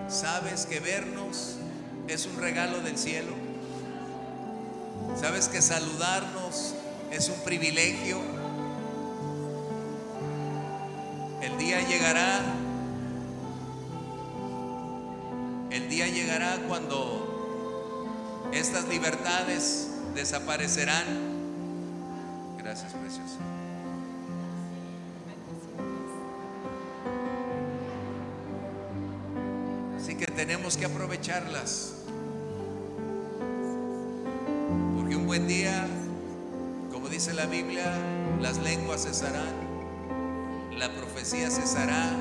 ¿Sabes que vernos es un regalo del cielo? ¿Sabes que saludarnos es un privilegio? El día llegará cuando estas libertades desaparecerán. Gracias, precioso. Así que tenemos que aprovecharlas, porque un buen día, como dice la Biblia, las lenguas cesarán, la profecía cesará,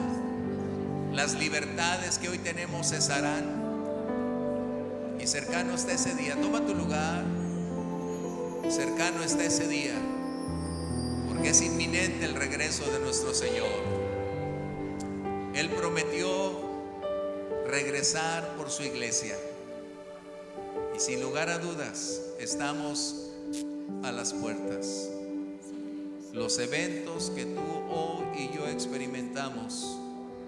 las libertades que hoy tenemos cesarán, y cercano está ese día. Toma tu lugar. Cercano está ese día, porque es inminente el regreso de nuestro Señor. Él prometió regresar por su iglesia, y sin lugar a dudas estamos a las puertas. Los eventos que tú hoy y yo experimentamos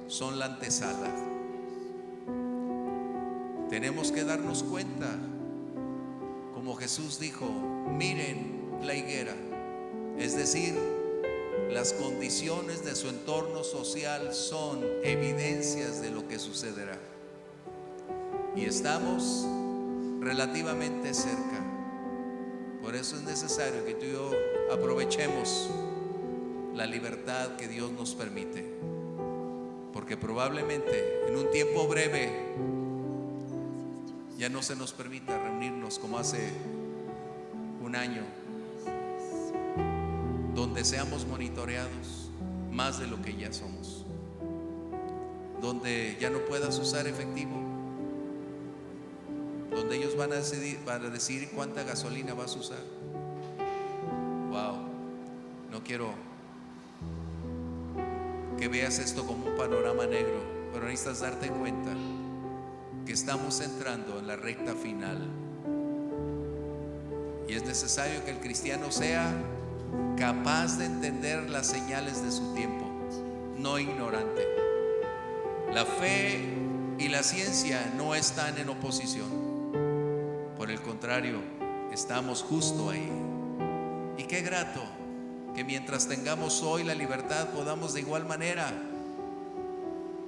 son la antesala. Tenemos que darnos cuenta, como Jesús dijo: miren la higuera, es decir, las condiciones de su entorno social son evidencias de lo que sucederá, y estamos relativamente cerca. Por eso es necesario que tú y yo aprovechemos la libertad que Dios nos permite, porque probablemente en un tiempo breve ya no se nos permita reunirnos como hace un año, donde seamos monitoreados más de lo que ya somos, donde ya no puedas usar efectivo, donde ellos van a decidir cuánta gasolina vas a usar. Wow, no quiero que veas esto como un panorama negro, pero necesitas darte cuenta que estamos entrando en la recta final, y es necesario que el cristiano sea capaz de entender las señales de su tiempo, no ignorante. La fe y la ciencia no están en oposición, por el contrario, estamos justo ahí. Y qué grato que mientras tengamos hoy la libertad, podamos de igual manera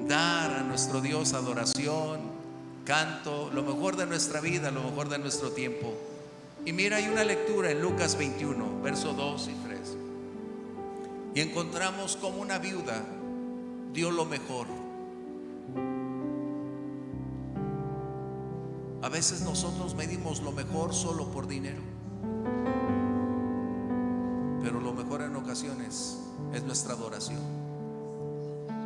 dar a nuestro Dios adoración, canto, lo mejor de nuestra vida, lo mejor de nuestro tiempo. Y mira, hay una lectura en Lucas 21, versos 2 y 3, y encontramos como una viuda dio lo mejor. A veces nosotros medimos lo mejor solo por dinero, pero lo mejor en ocasiones es nuestra adoración,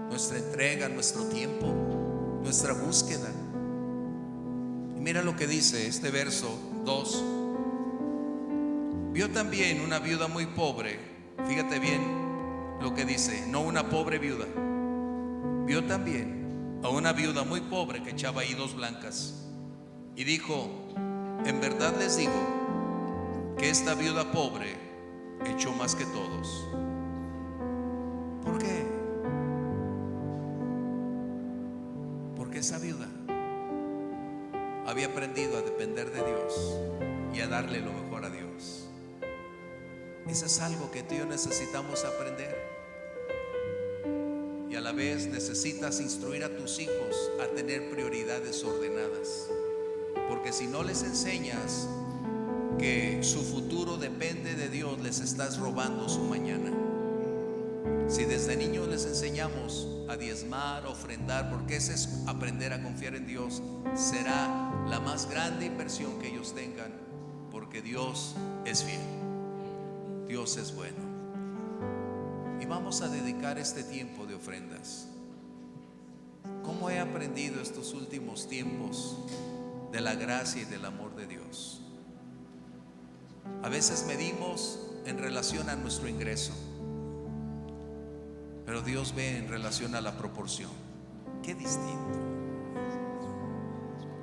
nuestra entrega, nuestro tiempo, nuestra búsqueda. Y mira lo que dice este verso 2. Vio también una viuda muy pobre. Fíjate bien lo que dice, no una pobre viuda. Vio también a una viuda muy pobre que echaba ahí 2 blancas, y dijo: en verdad les digo que esta viuda pobre echó más que todos. ¿Por qué? Porque esa viuda había aprendido a depender de Dios y a darle lo mejor a Dios. Eso es algo que tú y yo necesitamos aprender, y a la vez necesitas instruir a tus hijos a tener prioridades ordenadas, porque si no les enseñas que su futuro depende de Dios, les estás robando su mañana. Si desde niños les enseñamos a diezmar, ofrendar, porque ese es aprender a confiar en Dios, será la más grande inversión que ellos tengan, porque Dios es fiel, Dios es bueno. Y vamos a dedicar este tiempo de ofrendas. ¿Cómo he aprendido estos últimos tiempos de la gracia y del amor de Dios? A veces medimos en relación a nuestro ingreso, pero Dios ve en relación a la proporción. Qué distinto.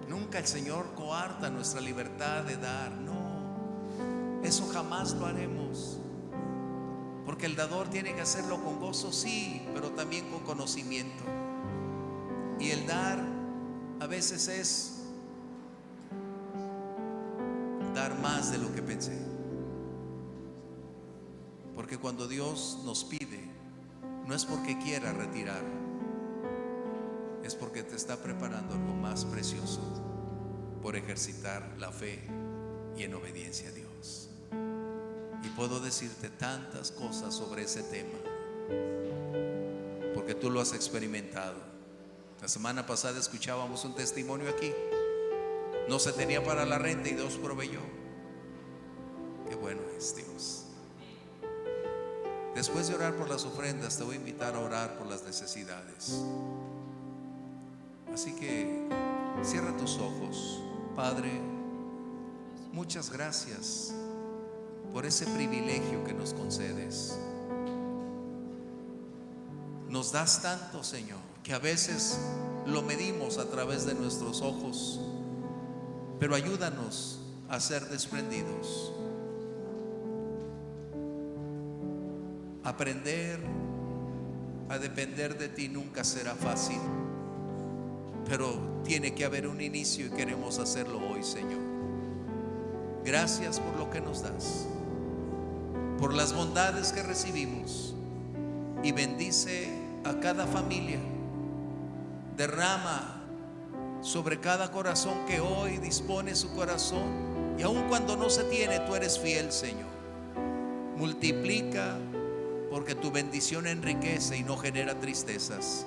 Nunca el Señor coarta nuestra libertad de dar, no, eso jamás lo haremos, porque el dador tiene que hacerlo con gozo, sí, pero también con conocimiento. Y el dar a veces es dar más de lo que pensé. Porque cuando Dios nos pide, no es porque quiera retirar, es porque te está preparando algo más precioso por ejercitar la fe y en obediencia a Dios. Y puedo decirte tantas cosas sobre ese tema, porque tú lo has experimentado. La semana pasada escuchábamos un testimonio aquí. No se tenía para la renta y Dios proveyó. Qué bueno es Dios. Después de orar por las ofrendas, te voy a invitar a orar por las necesidades. Así que cierra tus ojos. Padre, muchas gracias por ese privilegio que nos concedes. Nos das tanto, Señor, que a veces lo medimos a través de nuestros ojos, pero ayúdanos a ser desprendidos. Aprender a depender de ti nunca será fácil, pero tiene que haber un inicio y queremos hacerlo hoy, Señor. Gracias por lo que nos das, por las bondades que recibimos, y bendice a cada familia. Derrama sobre cada corazón que hoy dispone su corazón, y aun cuando no se tiene, tú eres fiel, Señor. Multiplica, porque tu bendición enriquece y no genera tristezas.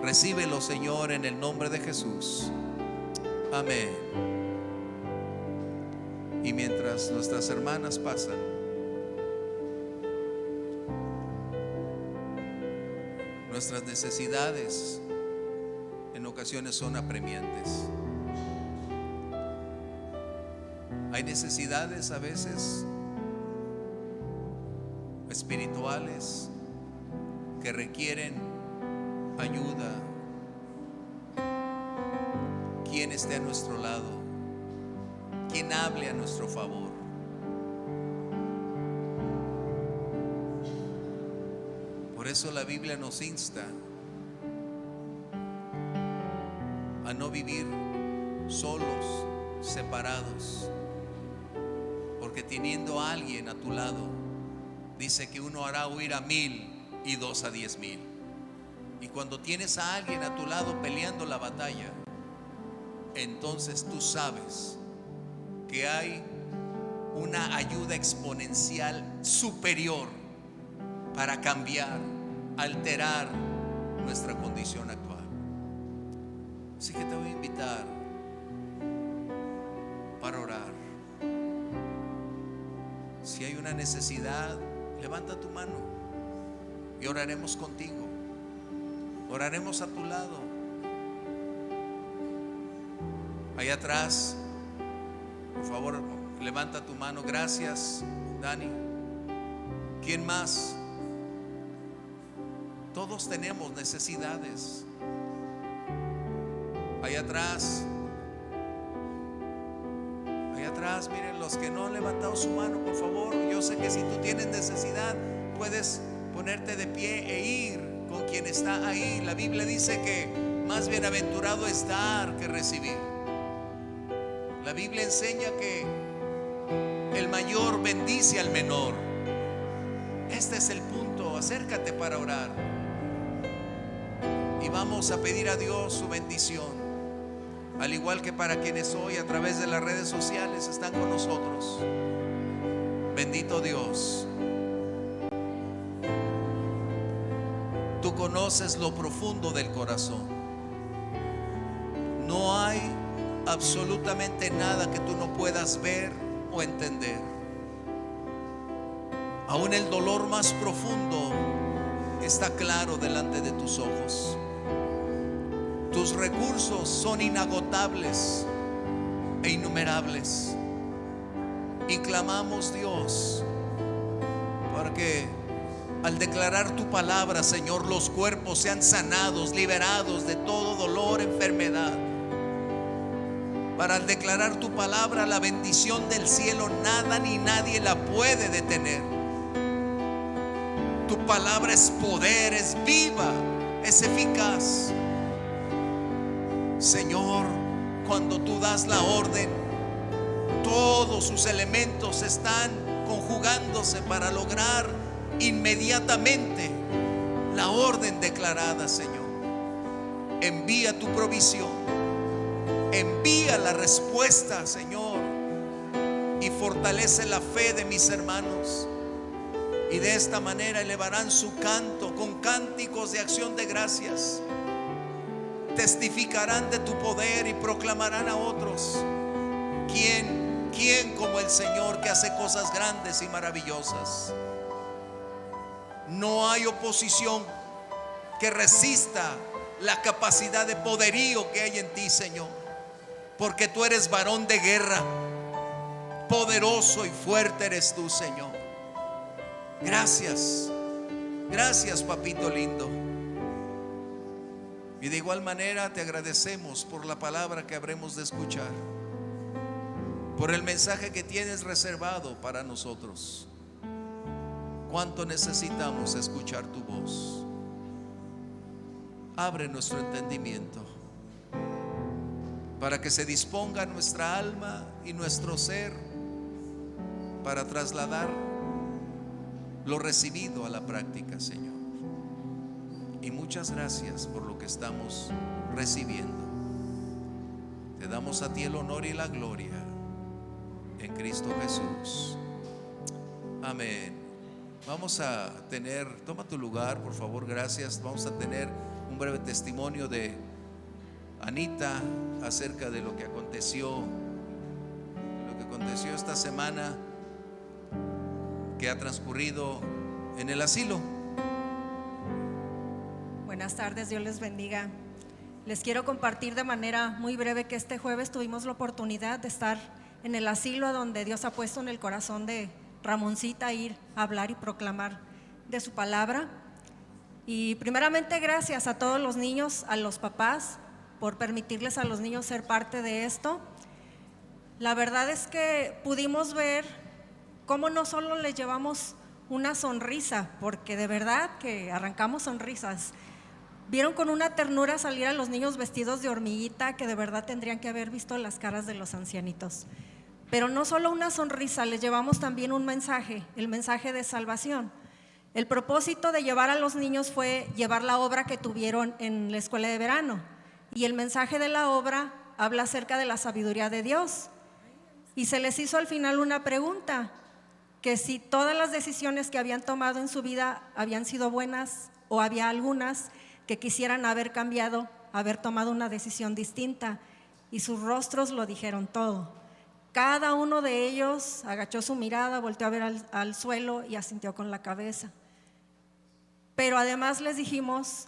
Recíbelo, Señor, en el nombre de Jesús. Amén. Y mientras nuestras hermanas pasan, nuestras necesidades en ocasiones son apremiantes. Hay necesidades a veces espirituales que requieren ayuda. Quien esté a nuestro lado, quien hable a nuestro favor. Por eso la Biblia nos insta a no vivir solos, separados, porque teniendo a alguien a tu lado, dice que uno hará huir a 1000 y 2 a 10,000. Y cuando tienes a alguien a tu lado peleando la batalla, entonces tú sabes que hay una ayuda exponencial superior para cambiar, alterar nuestra condición actual. Así que te voy a invitar para orar. Si hay una necesidad, levanta tu mano y oraremos contigo. Oraremos a tu lado. Allá atrás, por favor, levanta tu mano. Gracias, Dani. ¿Quién más? Todos tenemos necesidades. Allá atrás, miren, los que no han levantado su mano, por favor. Yo sé que si tú tienes necesidad, puedes ponerte de pie e ir con quien está ahí. La Biblia dice que más bienaventurado es dar que recibir. La Biblia enseña que el mayor bendice al menor. Este es el punto. Acércate para orar y vamos a pedir a Dios su bendición. Al igual que para quienes hoy a través de las redes sociales están con nosotros. Bendito Dios. Tú conoces lo profundo del corazón. No hay absolutamente nada que tú no puedas ver o entender. Aún el dolor más profundo está claro delante de tus ojos. Tus recursos son inagotables e innumerables. Y clamamos, Dios, porque al declarar tu palabra, Señor, los cuerpos sean sanados, liberados de todo dolor, enfermedad. Para al declarar tu palabra, la bendición del cielo, nada ni nadie la puede detener. Tu palabra es poder, es viva, es eficaz. Señor, cuando tú das la orden, todos sus elementos están conjugándose para lograr inmediatamente la orden declarada, Señor. Envía tu provisión, envía la respuesta, Señor, y fortalece la fe de mis hermanos. Y de esta manera elevarán su canto con cánticos de acción de gracias. Testificarán de tu poder y proclamarán a otros: ¿Quién como el Señor, que hace cosas grandes y maravillosas? No hay oposición que resista la capacidad de poderío que hay en ti, Señor, porque tú eres varón de guerra. Poderoso y fuerte eres tú, Señor. Gracias, gracias, papito lindo. Y de igual manera te agradecemos por la palabra que habremos de escuchar, por el mensaje que tienes reservado para nosotros. Cuánto necesitamos escuchar tu voz. Abre nuestro entendimiento para que se disponga nuestra alma y nuestro ser para trasladar lo recibido a la práctica, Señor. Y muchas gracias por lo que estamos recibiendo. Te damos a ti el honor y la gloria en Cristo Jesús. Amén. Vamos a tener, toma tu lugar, por favor, gracias. Vamos a tener un breve testimonio de Anita acerca de lo que aconteció esta semana que ha transcurrido en el asilo. Buenas tardes, Dios les bendiga. Les quiero compartir de manera muy breve que este jueves tuvimos la oportunidad de estar en el asilo donde Dios ha puesto en el corazón de Ramoncita ir a hablar y proclamar de su palabra. Y primeramente gracias a todos los niños, a los papás, por permitirles a los niños ser parte de esto. La verdad es que pudimos ver cómo no solo les llevamos una sonrisa, porque de verdad que arrancamos sonrisas. Vieron con una ternura salir a los niños vestidos de hormiguita, que de verdad tendrían que haber visto las caras de los ancianitos. Pero no solo una sonrisa, les llevamos también un mensaje, el mensaje de salvación. El propósito de llevar a los niños fue llevar la obra que tuvieron en la escuela de verano. Y el mensaje de la obra habla acerca de la sabiduría de Dios. Y se les hizo al final una pregunta, que si todas las decisiones que habían tomado en su vida habían sido buenas o había algunas que quisieran haber cambiado, haber tomado una decisión distinta. Y sus rostros lo dijeron todo. Cada uno de ellos agachó su mirada, volteó a ver al suelo y asintió con la cabeza. Pero además les dijimos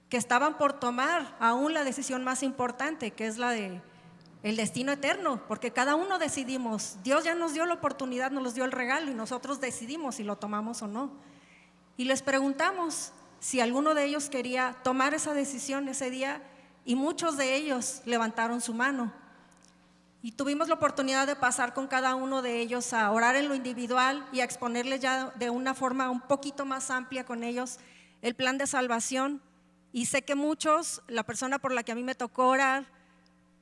que estaban por tomar aún la decisión más importante, que es la de el destino eterno, porque cada uno decidimos. Dios ya nos dio la oportunidad, nos dio el regalo y nosotros decidimos si lo tomamos o no. Y les preguntamos si alguno de ellos quería tomar esa decisión ese día, y muchos de ellos levantaron su mano. Y tuvimos la oportunidad de pasar con cada uno de ellos a orar en lo individual y a exponerles ya de una forma un poquito más amplia con ellos el plan de salvación. Y sé que muchos, la persona por la que a mí me tocó orar,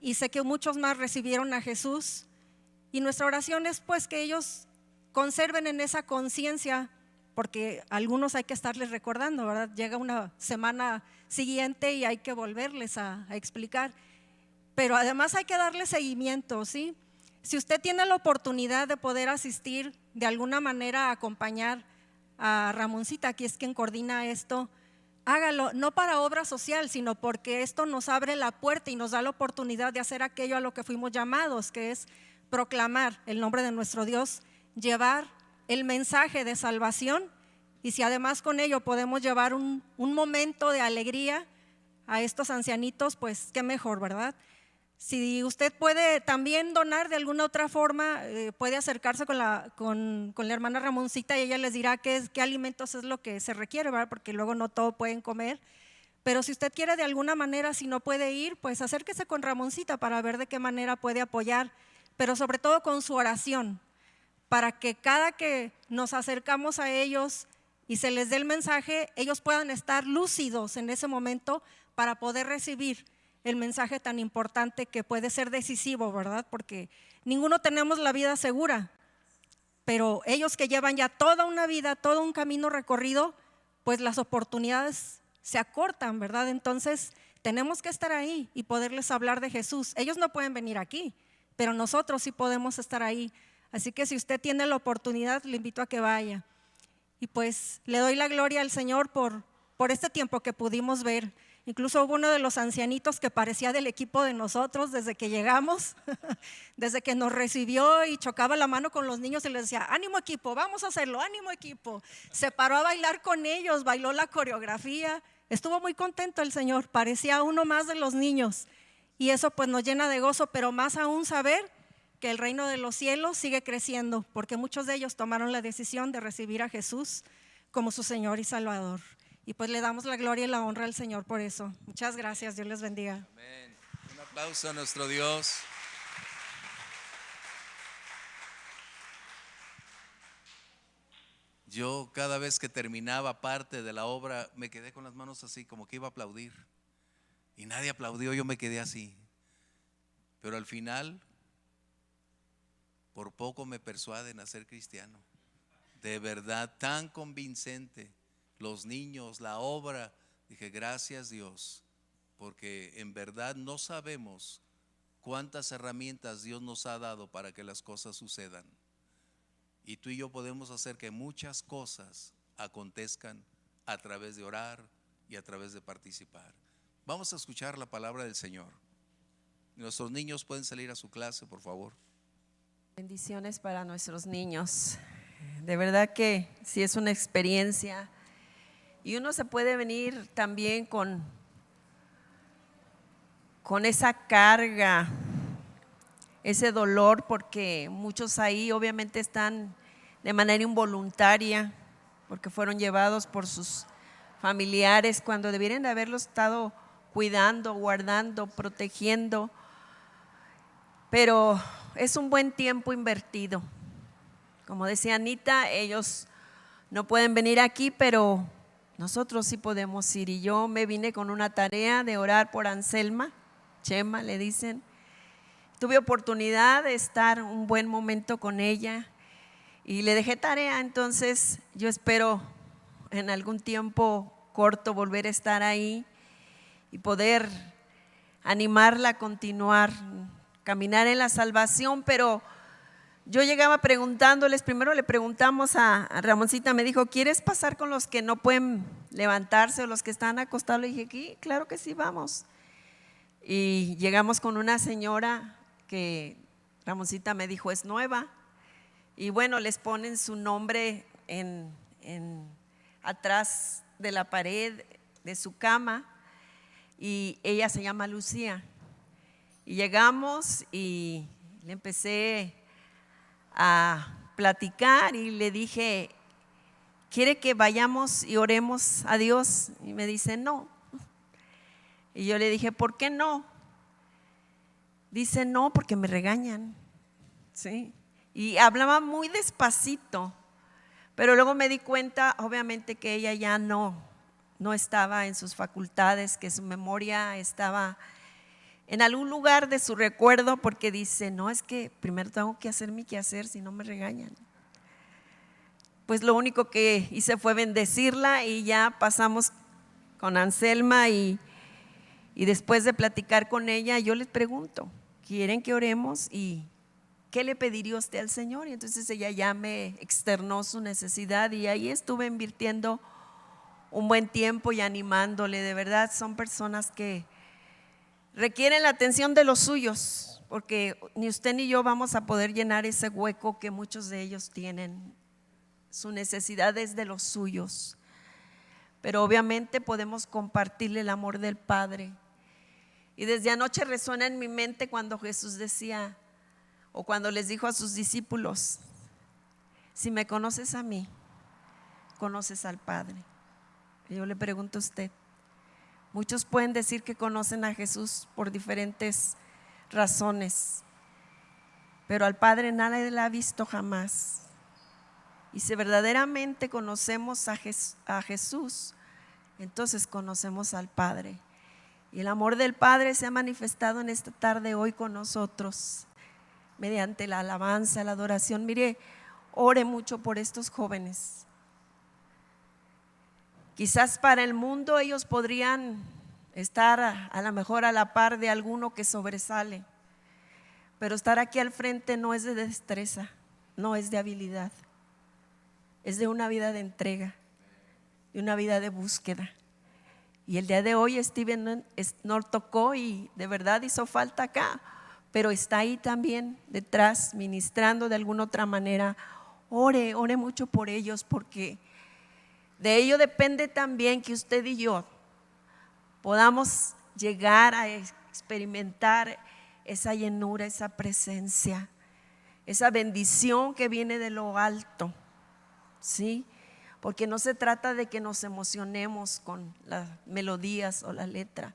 y sé que muchos más recibieron a Jesús. Y nuestra oración es pues que ellos conserven en esa conciencia, porque algunos hay que estarles recordando, ¿verdad? Llega una semana siguiente y hay que volverles a explicar. Pero además hay que darle seguimiento, ¿sí? Si usted tiene la oportunidad de poder asistir de alguna manera a acompañar a Ramoncita, que es quien coordina esto, hágalo, no para obra social, sino porque esto nos abre la puerta y nos da la oportunidad de hacer aquello a lo que fuimos llamados, que es proclamar el nombre de nuestro Dios, llevar el mensaje de salvación. Y si además con ello podemos llevar un momento de alegría a estos ancianitos, pues qué mejor, ¿verdad? Si usted puede también donar de alguna otra forma, puede acercarse con la hermana Ramoncita y ella les dirá qué alimentos es lo que se requiere, ¿verdad? Porque luego no todo pueden comer. Pero si usted quiere de alguna manera, si no puede ir, pues acérquese con Ramoncita para ver de qué manera puede apoyar, pero sobre todo con su oración, para que cada que nos acercamos a ellos y se les dé el mensaje, ellos puedan estar lúcidos en ese momento para poder recibir el mensaje tan importante que puede ser decisivo, ¿verdad? Porque ninguno tenemos la vida segura, pero ellos que llevan ya toda una vida, todo un camino recorrido, pues las oportunidades se acortan, ¿verdad? Entonces tenemos que estar ahí y poderles hablar de Jesús. Ellos no pueden venir aquí, pero nosotros sí podemos estar ahí. Así que si usted tiene la oportunidad, le invito a que vaya. Y pues le doy la gloria al Señor por este tiempo que pudimos ver. Incluso hubo uno de los ancianitos que parecía del equipo de nosotros desde que llegamos, desde que nos recibió y chocaba la mano con los niños y les decía, ánimo equipo, vamos a hacerlo, ánimo equipo. Se paró a bailar con ellos, bailó la coreografía, estuvo muy contento el Señor, parecía uno más de los niños. Y eso pues nos llena de gozo, pero más aún saber que el reino de los cielos sigue creciendo, porque muchos de ellos tomaron la decisión de recibir a Jesús como su Señor y Salvador. Y pues le damos la gloria y la honra al Señor por eso. Muchas gracias, Dios les bendiga. Amén. Un aplauso a nuestro Dios. Yo cada vez que terminaba parte de la obra me quedé con las manos así, como que iba a aplaudir. Y nadie aplaudió, yo me quedé así. Pero al final, por poco me persuaden a ser cristiano. De verdad, tan convincente. Los niños, la obra, dije gracias Dios, porque en verdad no sabemos cuántas herramientas Dios nos ha dado para que las cosas sucedan. Y tú y yo podemos hacer que muchas cosas acontezcan a través de orar y a través de participar. Vamos a escuchar la palabra del Señor. Nuestros niños pueden salir a su clase, por favor. Bendiciones para nuestros niños. De verdad que sí es una experiencia. Y uno se puede venir también con esa carga, ese dolor, porque muchos ahí obviamente están de manera involuntaria, porque fueron llevados por sus familiares cuando debieran de haberlo estado cuidando, guardando, protegiendo. Pero es un buen tiempo invertido. Como decía Anita, ellos no pueden venir aquí, pero nosotros sí podemos ir. Y yo me vine con una tarea de orar por Anselma, Chema le dicen. Tuve oportunidad de estar un buen momento con ella y le dejé tarea, entonces yo espero en algún tiempo corto volver a estar ahí y poder animarla a continuar, caminar en la salvación. Pero yo llegaba preguntándoles, primero le preguntamos a Ramoncita, me dijo, ¿quieres pasar con los que no pueden levantarse o los que están acostados? Le dije, ¿qué? Claro que sí, vamos. Y llegamos con una señora que Ramoncita me dijo es nueva, y bueno, les ponen su nombre atrás de la pared de su cama, y ella se llama Lucía. Y llegamos y le empecé a platicar y le dije, ¿quiere que vayamos y oremos a Dios? Y me dice, no. Y yo le dije, ¿por qué no? Dice, no, porque me regañan. ¿Sí? Y hablaba muy despacito, pero luego me di cuenta, obviamente, que ella ya no estaba en sus facultades, que su memoria estaba en algún lugar de su recuerdo, porque dice, no, es que primero tengo que hacer mi quehacer, si no me regañan. Pues lo único que hice fue bendecirla y ya pasamos con Anselma y después de platicar con ella, yo les pregunto, ¿quieren que oremos? ¿Y qué le pediría usted al Señor? Y entonces ella ya me externó su necesidad y ahí estuve invirtiendo un buen tiempo y animándole. De verdad son personas que requieren la atención de los suyos, porque ni usted ni yo vamos a poder llenar ese hueco que muchos de ellos tienen. Su necesidad es de los suyos, pero obviamente podemos compartirle el amor del Padre. Y desde anoche resuena en mi mente cuando Jesús decía, o cuando les dijo a sus discípulos, si me conoces a mí, conoces al Padre. Y yo le pregunto a usted, muchos pueden decir que conocen a Jesús por diferentes razones, pero al Padre nadie le ha visto jamás. Y si verdaderamente conocemos a Jesús, entonces conocemos al Padre. Y el amor del Padre se ha manifestado en esta tarde hoy con nosotros, mediante la alabanza, la adoración. Mire, ore mucho por estos jóvenes. Quizás para el mundo ellos podrían estar a lo mejor a la par de alguno que sobresale, pero estar aquí al frente no es de destreza, no es de habilidad, es de una vida de entrega, de una vida de búsqueda. Y el día de hoy Steven no tocó y de verdad hizo falta acá, pero está ahí también detrás ministrando de alguna otra manera. Ore mucho por ellos, porque de ello depende también que usted y yo podamos llegar a experimentar esa llenura, esa presencia, esa bendición que viene de lo alto, ¿sí? Porque no se trata de que nos emocionemos con las melodías o la letra.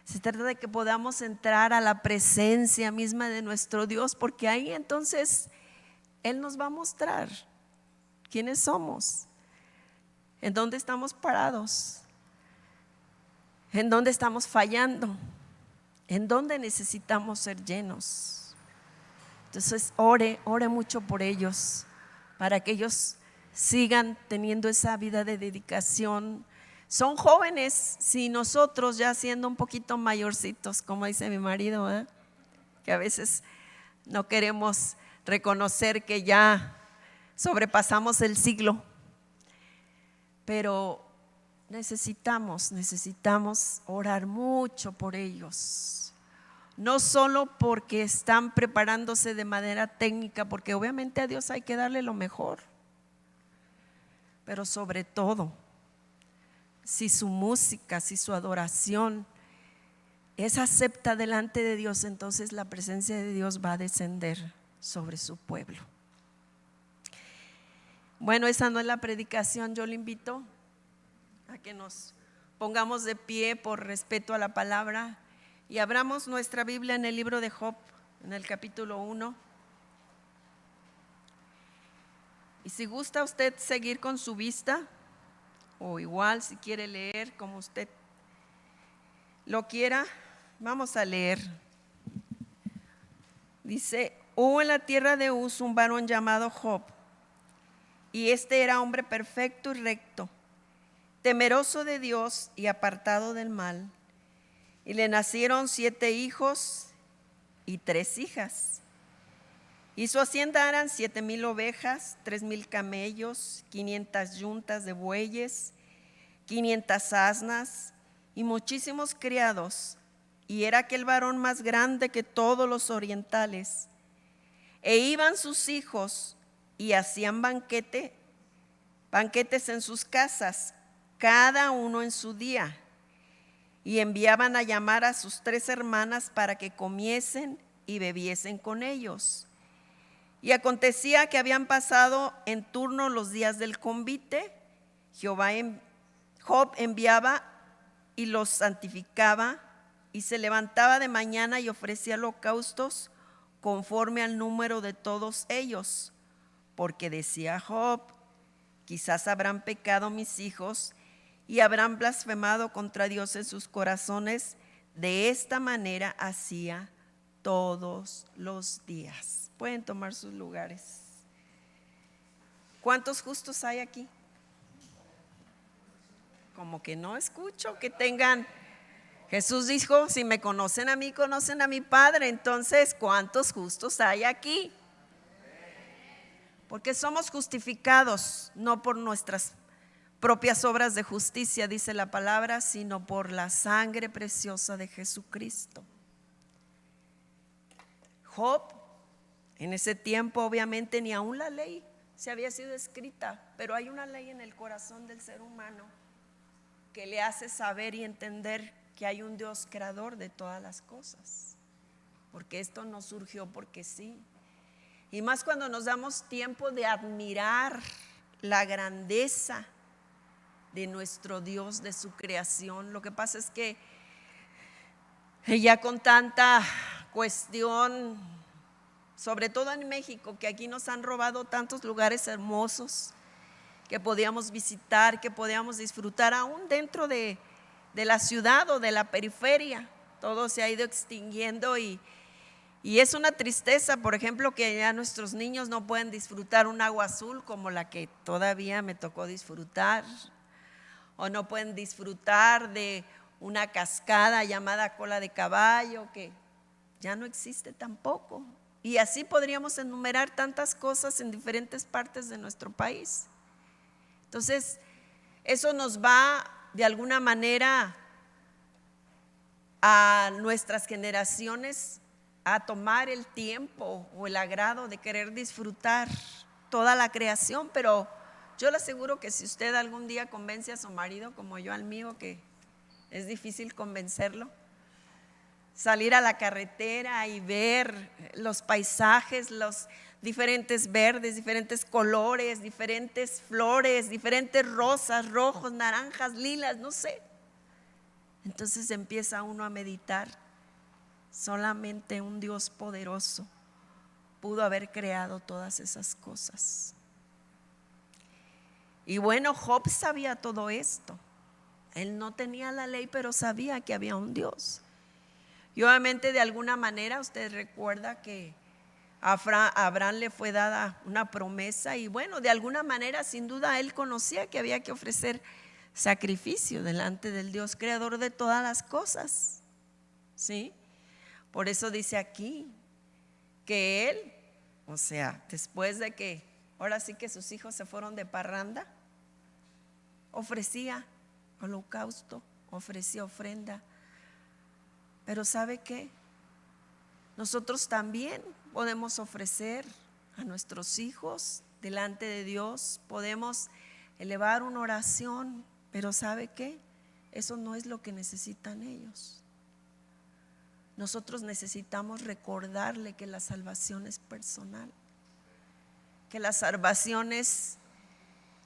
Se trata de que podamos entrar a la presencia misma de nuestro Dios, porque ahí entonces Él nos va a mostrar quiénes somos, en dónde estamos parados, en dónde estamos fallando, en dónde necesitamos ser llenos. Entonces ore mucho por ellos, para que ellos sigan teniendo esa vida de dedicación. Son jóvenes, si nosotros ya siendo un poquito mayorcitos, como dice mi marido, que a veces no queremos reconocer que ya sobrepasamos el siglo, pero necesitamos orar mucho por ellos, no solo porque están preparándose de manera técnica, porque obviamente a Dios hay que darle lo mejor, pero sobre todo, si su música, si su adoración es acepta delante de Dios, entonces la presencia de Dios va a descender sobre su pueblo. Bueno, esa no es la predicación. Yo le invito a que nos pongamos de pie por respeto a la palabra y abramos nuestra Biblia en el libro de Job, en el capítulo 1. Y si gusta usted seguir con su vista, o igual si quiere leer como usted lo quiera, vamos a leer. Dice: hubo en la tierra de Uz un varón llamado Job, y este era hombre perfecto y recto, temeroso de Dios y apartado del mal. Y le nacieron 7 hijos y 3 hijas. Y su hacienda eran 7,000 ovejas, 3,000 camellos, 500 yuntas de bueyes, 500 asnas y muchísimos criados. Y era aquel varón más grande que todos los orientales. E iban sus hijos y hacían banquetes en sus casas, cada uno en su día. Y enviaban a llamar a sus 3 hermanas para que comiesen y bebiesen con ellos. Y acontecía que habían pasado en turno los días del convite. Job enviaba y los santificaba, y se levantaba de mañana y ofrecía holocaustos conforme al número de todos ellos, porque decía Job: quizás habrán pecado mis hijos y habrán blasfemado contra Dios en sus corazones. De esta manera hacía todos los días. Pueden tomar sus lugares. ¿Cuántos justos hay aquí? Como que no escucho que tengan. Jesús dijo: si me conocen a mí, conocen a mi Padre. Entonces, ¿cuántos justos hay aquí? Porque somos justificados no por nuestras propias obras de justicia, dice la palabra, sino por la sangre preciosa de Jesucristo. Job, en ese tiempo obviamente ni aún la ley se había sido escrita, pero hay una ley en el corazón del ser humano que le hace saber y entender que hay un Dios creador de todas las cosas, porque esto no surgió porque sí. Y más cuando nos damos tiempo de admirar la grandeza de nuestro Dios, de su creación. Lo que pasa es que ya con tanta cuestión, sobre todo en México, que aquí nos han robado tantos lugares hermosos que podíamos visitar, que podíamos disfrutar, aún dentro de de la ciudad o de la periferia. Todo se ha ido extinguiendo y es una tristeza, por ejemplo, que ya nuestros niños no pueden disfrutar un agua azul como la que todavía me tocó disfrutar, o no pueden disfrutar de una cascada llamada Cola de Caballo, que ya no existe tampoco. Y así podríamos enumerar tantas cosas en diferentes partes de nuestro país. Entonces, eso nos va de alguna manera a nuestras generaciones a tomar el tiempo o el agrado de querer disfrutar toda la creación, pero yo le aseguro que si usted algún día convence a su marido, como yo al mío, que es difícil convencerlo, salir a la carretera y ver los paisajes, los diferentes verdes, diferentes colores, diferentes flores, diferentes rosas, rojos, naranjas, lilas, no sé. Entonces empieza uno a meditar. Solamente un Dios poderoso pudo haber creado todas esas cosas. Y bueno, Job sabía todo esto. Él no tenía la ley, pero sabía que había un Dios. Y obviamente de alguna manera usted recuerda que a Abraham le fue dada una promesa y bueno, de alguna manera sin duda él conocía que había que ofrecer sacrificio delante del Dios creador de todas las cosas. ¿Sí? Por eso dice aquí que él, o sea, después de que ahora sí que sus hijos se fueron de parranda, ofrecía holocausto, ofrecía ofrenda. Pero ¿sabe qué? Nosotros también podemos ofrecer a nuestros hijos delante de Dios, podemos elevar una oración, pero ¿sabe qué? Eso no es lo que necesitan ellos. Nosotros necesitamos recordarle que la salvación es personal, que la salvación es,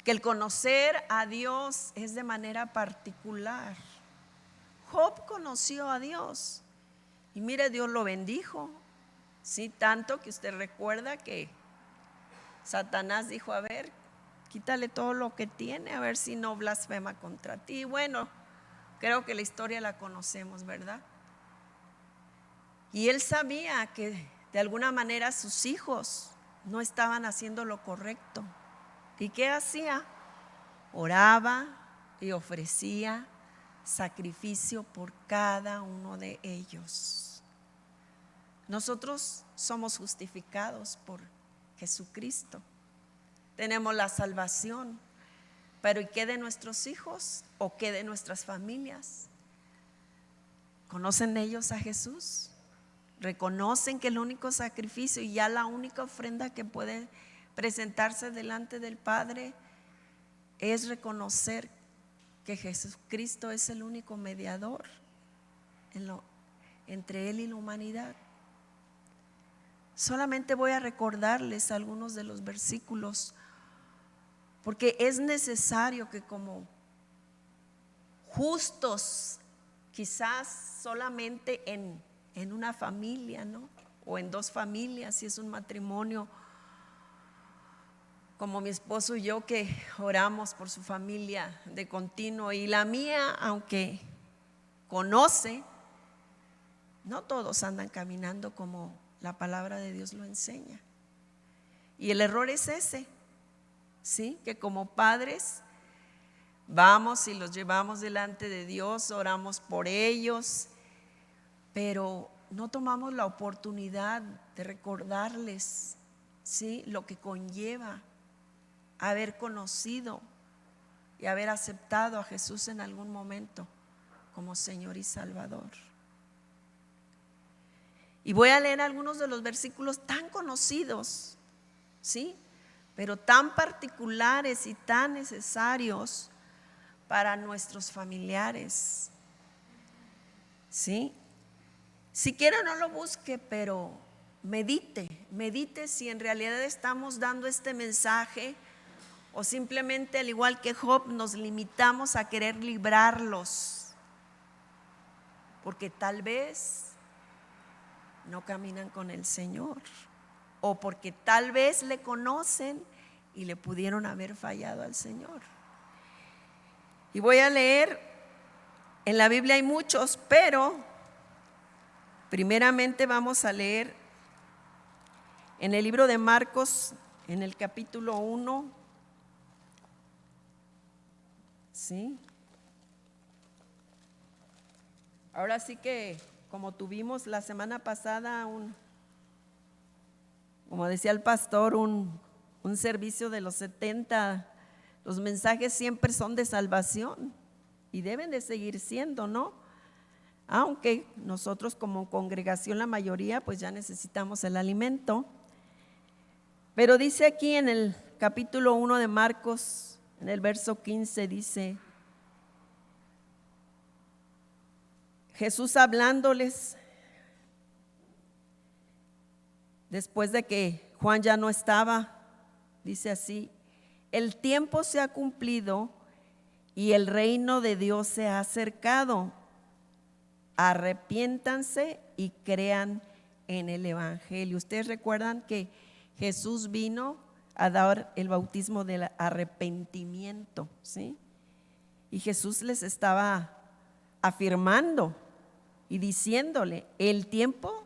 que el conocer a Dios es de manera particular. Job conoció a Dios y mire, Dios lo bendijo, sí, tanto que usted recuerda que Satanás dijo: a ver, quítale todo lo que tiene, a ver si no blasfema contra ti. Y bueno, creo que la historia la conocemos, ¿verdad? Y él sabía que de alguna manera sus hijos no estaban haciendo lo correcto. ¿Y qué hacía? Oraba y ofrecía sacrificio por cada uno de ellos. Nosotros somos justificados por Jesucristo. Tenemos la salvación, pero ¿y qué de nuestros hijos o qué de nuestras familias? ¿Conocen ellos a Jesús? ¿Reconocen que el único sacrificio y ya la única ofrenda que puede presentarse delante del Padre es reconocer que Jesucristo es el único mediador entre Él y la humanidad? Solamente voy a recordarles algunos de los versículos, porque es necesario que como justos, quizás solamente en una familia, ¿no? O en dos familias, si es un matrimonio, como mi esposo y yo, que oramos por su familia de continuo, y la mía, aunque conoce, no todos andan caminando como la palabra de Dios lo enseña. Y el error es ese, ¿sí? Que como padres vamos y los llevamos delante de Dios, oramos por ellos, pero no tomamos la oportunidad de recordarles, ¿sí?, lo que conlleva haber conocido y haber aceptado a Jesús en algún momento como Señor y Salvador. Y voy a leer algunos de los versículos tan conocidos, ¿sí?, pero tan particulares y tan necesarios para nuestros familiares, ¿sí? Si quiere no lo busque, pero medite si en realidad estamos dando este mensaje o simplemente, al igual que Job, nos limitamos a querer librarlos, porque tal vez no caminan con el Señor, o porque tal vez le conocen y le pudieron haber fallado al Señor. Y voy a leer En la Biblia hay muchos, pero primeramente vamos a leer en el libro de Marcos, en el capítulo 1. ¿Sí? Ahora sí que, como tuvimos la semana pasada, como decía el pastor, un servicio de los 70, los mensajes siempre son de salvación y deben de seguir siendo, ¿no? Aunque nosotros como congregación, la mayoría, pues ya necesitamos el alimento. Pero dice aquí en el capítulo 1 de Marcos, en el verso 15, dice: Jesús hablándoles, después de que Juan ya no estaba, dice así: el tiempo se ha cumplido y el reino de Dios se ha acercado. Arrepiéntanse y crean en el evangelio. Ustedes recuerdan que Jesús vino a dar el bautismo del arrepentimiento, ¿sí? Y Jesús les estaba afirmando y diciéndole: el tiempo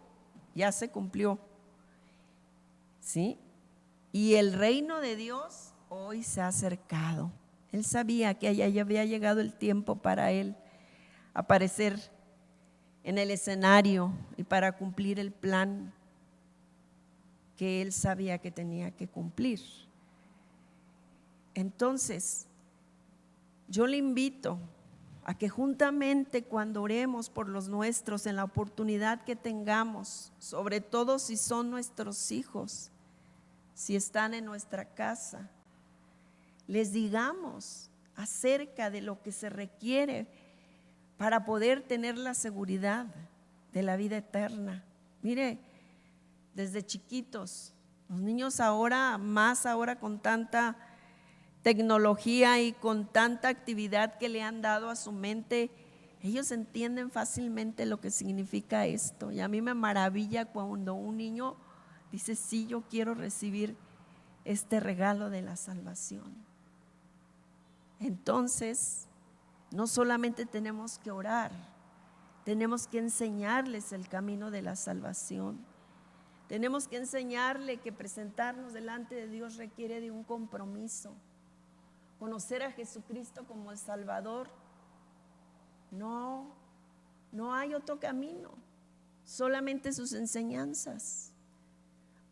ya se cumplió, ¿sí? Y el reino de Dios hoy se ha acercado. Él sabía que ya había llegado el tiempo para él aparecer en el escenario y para cumplir el plan que él sabía que tenía que cumplir. Entonces, yo le invito a que juntamente, cuando oremos por los nuestros, en la oportunidad que tengamos, sobre todo si son nuestros hijos, si están en nuestra casa, les digamos acerca de lo que se requiere para poder tener la seguridad de la vida eterna. Mire, desde chiquitos, los niños ahora, más ahora con tanta tecnología y con tanta actividad que le han dado a su mente, ellos entienden fácilmente lo que significa esto. Y a mí me maravilla cuando un niño dice: sí, yo quiero recibir este regalo de la salvación. Entonces, no solamente tenemos que orar, tenemos que enseñarles el camino de la salvación. Tenemos que enseñarle que presentarnos delante de Dios requiere de un compromiso. Conocer a Jesucristo como el Salvador, no hay otro camino, solamente sus enseñanzas.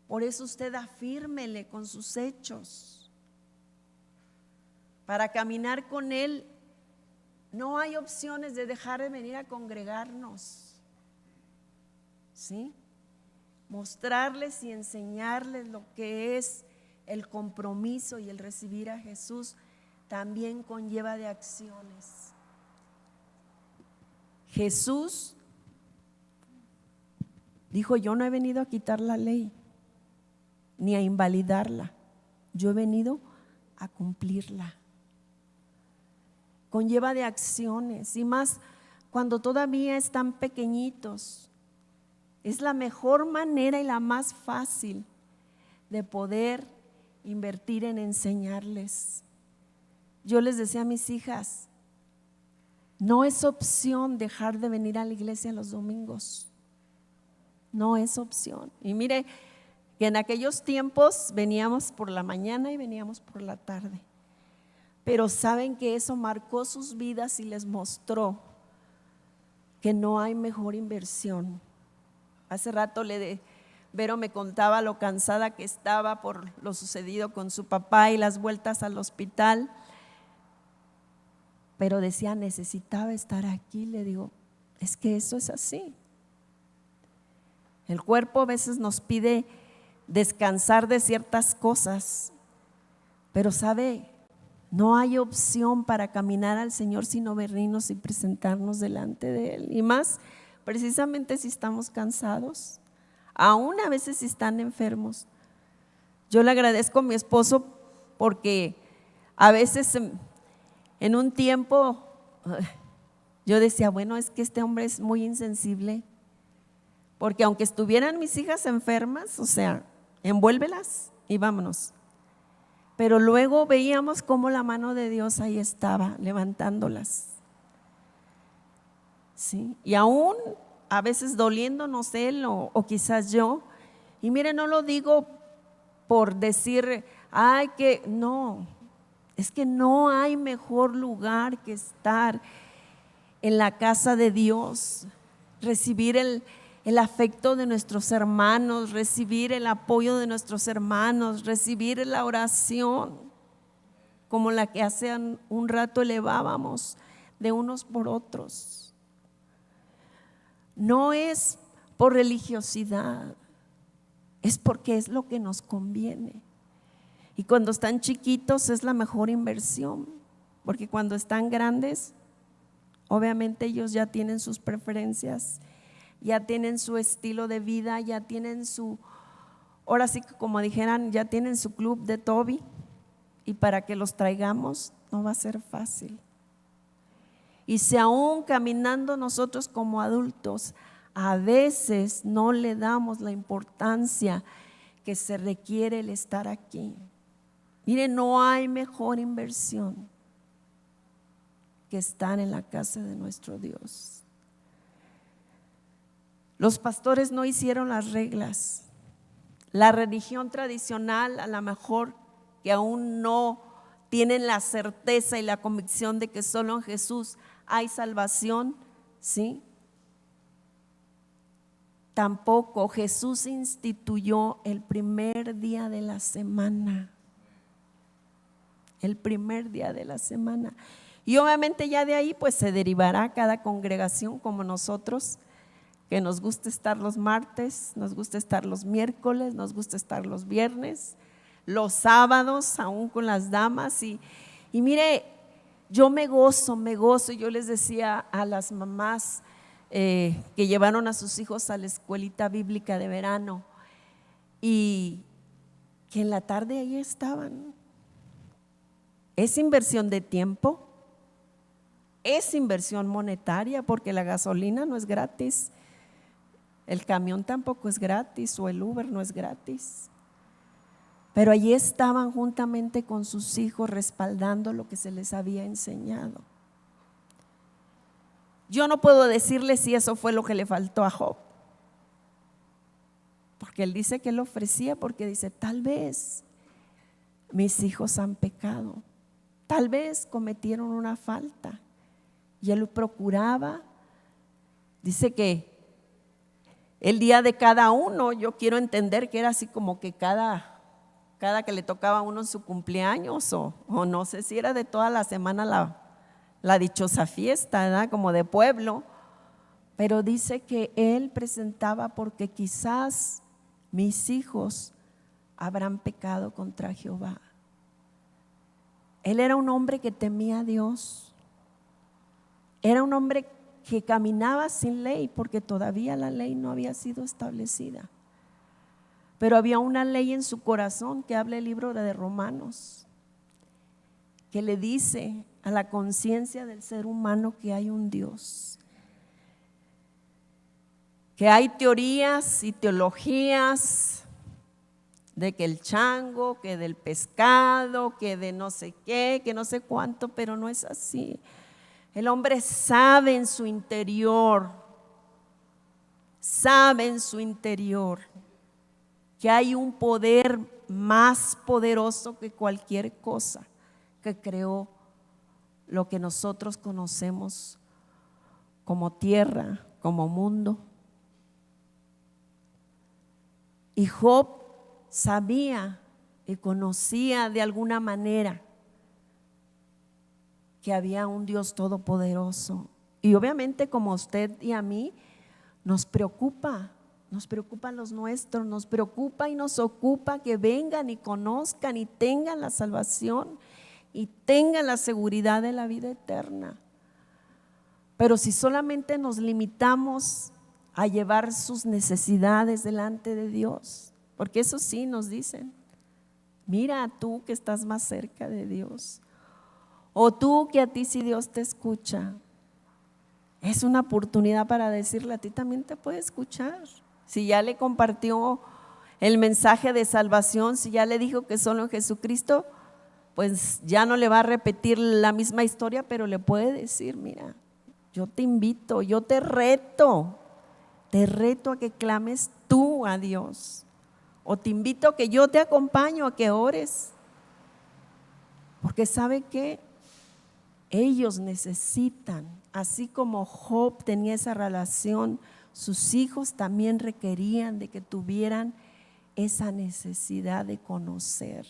Por eso usted afírmele con sus hechos. Para caminar con Él no hay opciones de dejar de venir a congregarnos, ¿sí? Mostrarles y enseñarles lo que es el compromiso, y el recibir a Jesús también conlleva de acciones. Jesús dijo: yo no he venido a quitar la ley ni a invalidarla, yo he venido a cumplirla. Conlleva de acciones, y más cuando todavía están pequeñitos. Es la mejor manera y la más fácil de poder invertir en enseñarles. Yo les decía a mis hijas: no es opción dejar de venir a la iglesia los domingos, no es opción. Y mire que en aquellos tiempos veníamos por la mañana y veníamos por la tarde, pero saben que eso marcó sus vidas y les mostró que no hay mejor inversión. Hace rato Vero me contaba lo cansada que estaba por lo sucedido con su papá y las vueltas al hospital, pero decía: necesitaba estar aquí. Le digo: es que eso es así. El cuerpo a veces nos pide descansar de ciertas cosas, pero sabe, no hay opción para caminar al Señor sino venirnos y presentarnos delante de Él. Y más precisamente si estamos cansados, aún a veces si están enfermos. Yo le agradezco a mi esposo porque a veces en un tiempo yo decía: bueno, es que este hombre es muy insensible, porque aunque estuvieran mis hijas enfermas, o sea, envuélvelas y vámonos. Pero luego veíamos cómo la mano de Dios ahí estaba levantándolas. ¿sí? Y aún a veces doliéndonos él o quizás yo. Y mire, no lo digo por decir, ay, que no, es que no hay mejor lugar que estar en la casa de Dios, recibir el afecto de nuestros hermanos, recibir el apoyo de nuestros hermanos, recibir la oración como la que hace un rato elevábamos de unos por otros. No es por religiosidad, es porque es lo que nos conviene. Y cuando están chiquitos es la mejor inversión, porque cuando están grandes, obviamente ellos ya tienen sus preferencias, ya tienen su estilo de vida, ya tienen su, ahora sí que como dijeran, ya tienen su club de Toby, y para que los traigamos no va a ser fácil. Y si aún caminando nosotros como adultos, a veces no le damos la importancia que se requiere el estar aquí. Mire, no hay mejor inversión que estar en la casa de nuestro Dios. Los pastores no hicieron las reglas. La religión tradicional, a lo mejor que aún no tienen la certeza y la convicción de que solo en Jesús hay salvación, ¿sí? Tampoco Jesús instituyó el primer día de la semana. El primer día de la semana. Y obviamente ya de ahí pues se derivará cada congregación como nosotros, que nos gusta estar los martes, nos gusta estar los miércoles, nos gusta estar los viernes, los sábados aún con las damas. Y mire, yo me gozo, yo les decía a las mamás que llevaron a sus hijos a la escuelita bíblica de verano y que en la tarde ahí estaban. Es inversión de tiempo, es inversión monetaria, porque la gasolina no es gratis, el camión tampoco es gratis o el Uber no es gratis. Pero allí estaban juntamente con sus hijos respaldando lo que se les había enseñado. Yo no puedo decirle si eso fue lo que le faltó a Job, porque él dice que él ofrecía, porque dice, tal vez mis hijos han pecado, tal vez cometieron una falta, y él procuraba. Dice que el día de cada uno, yo quiero entender que era así como que cada que le tocaba a uno en su cumpleaños, o no sé si era de toda la semana la dichosa fiesta, ¿verdad? Como de pueblo. Pero dice que él presentaba porque quizás mis hijos habrán pecado contra Jehová. Él era un hombre que temía a Dios, era un hombre que caminaba sin ley, porque todavía la ley no había sido establecida. Pero había una ley en su corazón, que habla el libro de Romanos, que le dice a la conciencia del ser humano que hay un Dios, que hay teorías y teologías de que el chango, que del pescado, que de no sé qué, que no sé cuánto, pero no es así. El hombre sabe en su interior que hay un poder más poderoso que cualquier cosa que creó lo que nosotros conocemos como tierra, como mundo. Y Job sabía y conocía de alguna manera que había un Dios todopoderoso. Y obviamente, como a usted y a mí, nos preocupan los nuestros, nos preocupa y nos ocupa que vengan y conozcan y tengan la salvación y tengan la seguridad de la vida eterna. Pero si solamente nos limitamos a llevar sus necesidades delante de Dios, porque eso sí nos dicen, mira tú que estás más cerca de Dios, o tú que a ti si Dios te escucha, es una oportunidad para decirle, a ti también te puede escuchar. Si ya le compartió el mensaje de salvación, si ya le dijo que solo en Jesucristo, pues ya no le va a repetir la misma historia, pero le puede decir, mira, yo te invito, yo te reto a que clames tú a Dios. O te invito a que yo te acompaño a que ores. Porque ¿sabe qué? Ellos necesitan, así como Job tenía esa relación, sus hijos también requerían de que tuvieran esa necesidad de conocer,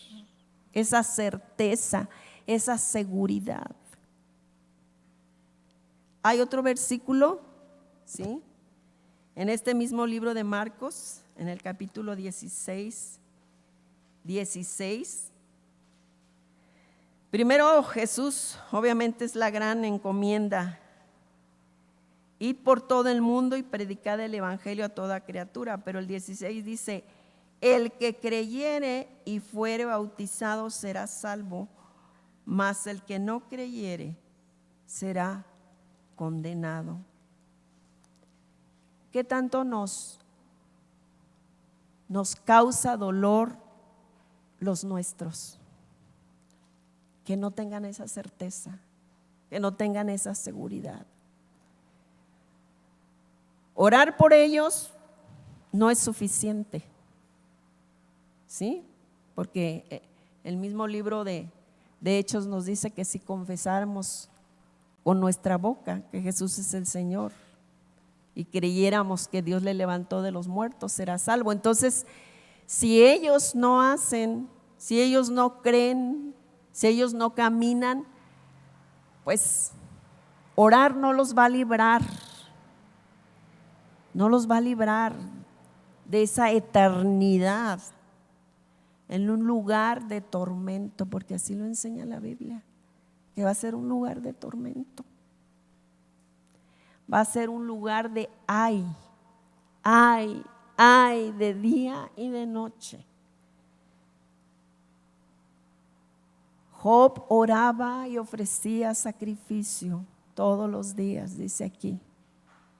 esa certeza, esa seguridad. Hay otro versículo, ¿sí? En este mismo libro de Marcos, en el capítulo 16. Primero Jesús, obviamente es la gran encomienda: id por todo el mundo y predicad el evangelio a toda criatura. Pero el 16 dice: el que creyere y fuere bautizado será salvo, mas el que no creyere será condenado. ¿Qué tanto nos causa dolor los nuestros? Que no tengan esa certeza, que no tengan esa seguridad. Orar por ellos no es suficiente, ¿sí? Porque el mismo libro de Hechos nos dice que si confesáramos con nuestra boca que Jesús es el Señor y creyéramos que Dios le levantó de los muertos, será salvo. Entonces, si ellos no hacen, si ellos no creen, si ellos no caminan, pues orar no los va a librar, no los va a librar de esa eternidad en un lugar de tormento, porque así lo enseña la Biblia, que va a ser un lugar de tormento, va a ser un lugar de ay de día y de noche. Job oraba y ofrecía sacrificio todos los días, dice aquí,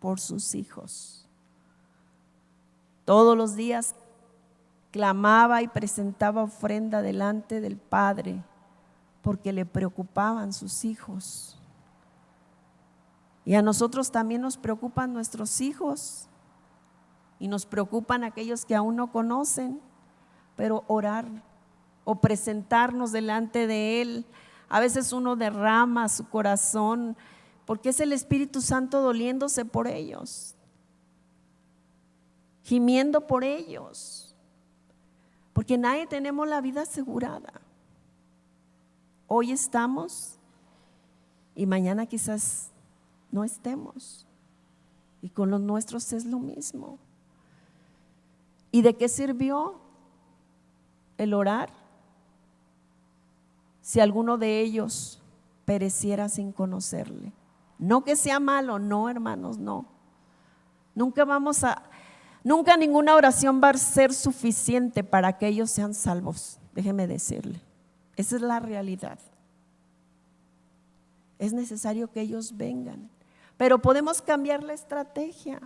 por sus hijos. Todos los días clamaba y presentaba ofrenda delante del Padre porque le preocupaban sus hijos. Y a nosotros también nos preocupan nuestros hijos y nos preocupan aquellos que aún no conocen, pero orar o presentarnos delante de Él. A veces uno derrama su corazón porque es el Espíritu Santo doliéndose por ellos, gimiendo por ellos, porque nadie tenemos la vida asegurada. Hoy estamos y mañana quizás no estemos, y con los nuestros es lo mismo. ¿Y de qué sirvió el orar si alguno de ellos pereciera sin conocerle? No que sea malo, no, hermanos, no. Nunca ninguna oración va a ser suficiente para que ellos sean salvos, déjeme decirle. Esa es la realidad. Es necesario que ellos vengan, pero podemos cambiar la estrategia.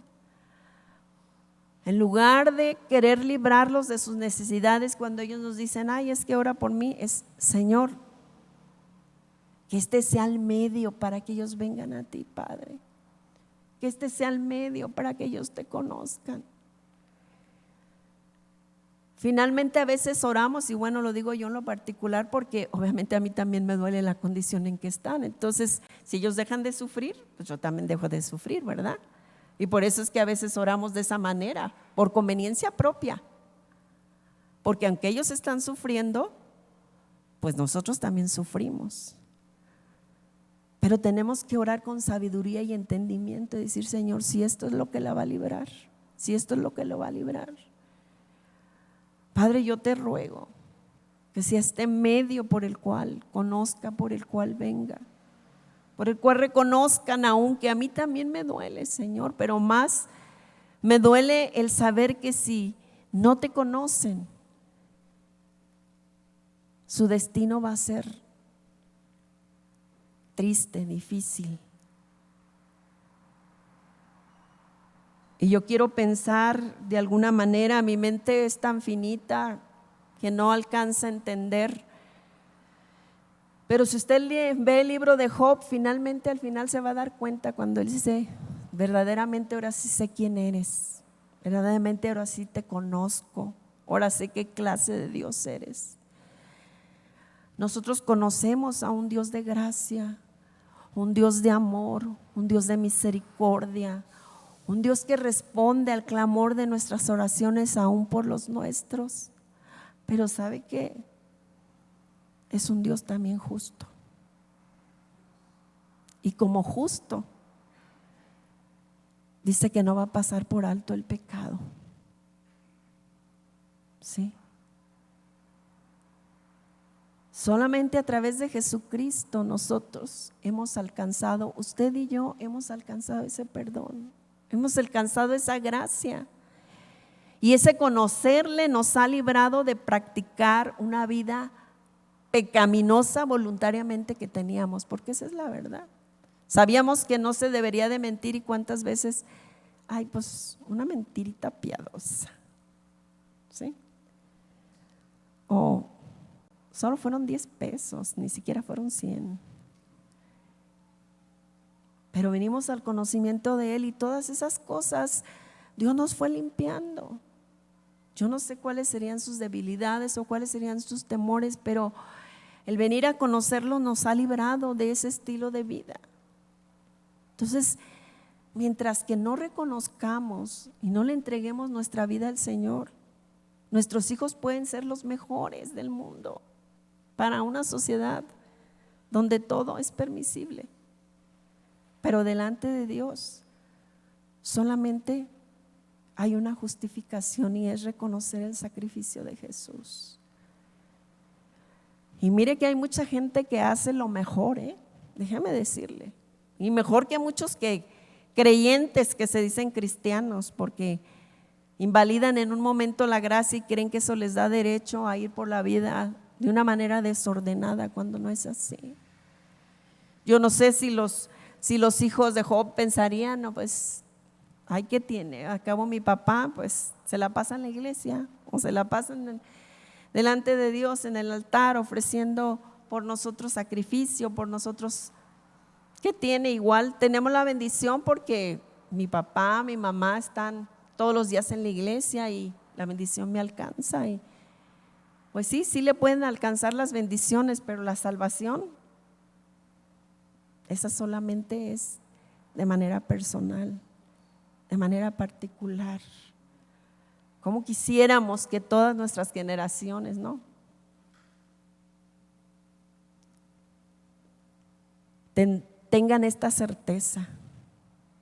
En lugar de querer librarlos de sus necesidades, cuando ellos nos dicen, ay, es que ora por mí, es Señor, que este sea el medio para que ellos vengan a ti, Padre. Que este sea el medio para que ellos te conozcan. Finalmente a veces oramos, y bueno, lo digo yo en lo particular porque obviamente a mí también me duele la condición en que están. Entonces, si ellos dejan de sufrir, pues yo también dejo de sufrir, ¿verdad? Y por eso es que a veces oramos de esa manera, por conveniencia propia. Porque aunque ellos están sufriendo, pues nosotros también sufrimos. Pero tenemos que orar con sabiduría y entendimiento y decir, Señor, si esto es lo que la va a librar, si esto es lo que lo va a librar. Padre, yo te ruego que sea este medio por el cual conozca, por el cual venga, por el cual reconozcan, aún que a mí también me duele, Señor, pero más me duele el saber que si no te conocen, su destino va a ser triste, difícil. Y yo quiero pensar de alguna manera, mi mente es tan finita que no alcanza a entender, Pero si usted ve el libro de Job, finalmente al final se va a dar cuenta cuando él dice, verdaderamente ahora sí sé quién eres, verdaderamente ahora sí te conozco, ahora sé qué clase de Dios eres. Nosotros conocemos a un Dios de gracia, un Dios de amor, un Dios de misericordia, un Dios que responde al clamor de nuestras oraciones aún por los nuestros. Pero ¿sabe qué? Es un Dios también justo. Y como justo, dice que no va a pasar por alto el pecado. ¿Sí? Solamente a través de Jesucristo nosotros hemos alcanzado, usted y yo hemos alcanzado ese perdón, hemos alcanzado esa gracia. Y ese conocerle nos ha librado de practicar una vida pecaminosa voluntariamente que teníamos, porque esa es la verdad. Sabíamos que no se debería de mentir y cuántas veces, ay, pues una mentirita piadosa, ¿sí? O solo fueron 10 pesos, ni siquiera fueron 100. Pero venimos al conocimiento de Él y todas esas cosas Dios nos fue limpiando. Yo no sé cuáles serían sus debilidades o cuáles serían sus temores, pero el venir a conocerlo nos ha librado de ese estilo de vida. Entonces, mientras que no reconozcamos y no le entreguemos nuestra vida al Señor, nuestros hijos pueden ser los mejores del mundo para una sociedad donde todo es permisible. Pero delante de Dios solamente hay una justificación y es reconocer el sacrificio de Jesús. Y mire que hay mucha gente que hace lo mejor, déjeme decirle, y mejor que muchos creyentes que se dicen cristianos, porque invalidan en un momento la gracia y creen que eso les da derecho a ir por la vida de una manera desordenada cuando no es así. Yo no sé si los hijos de Job pensarían, no, pues, ay, ¿qué tiene? Acabo mi papá, pues se la pasa en la iglesia o se la pasan delante de Dios en el altar ofreciendo por nosotros sacrificio, por nosotros. ¿Qué tiene? Igual tenemos la bendición porque mi papá, mi mamá están todos los días en la iglesia y la bendición me alcanza. Y pues sí le pueden alcanzar las bendiciones, pero la salvación, esa solamente es de manera personal, de manera particular. Como quisiéramos que todas nuestras generaciones, ¿no?, tengan esta certeza,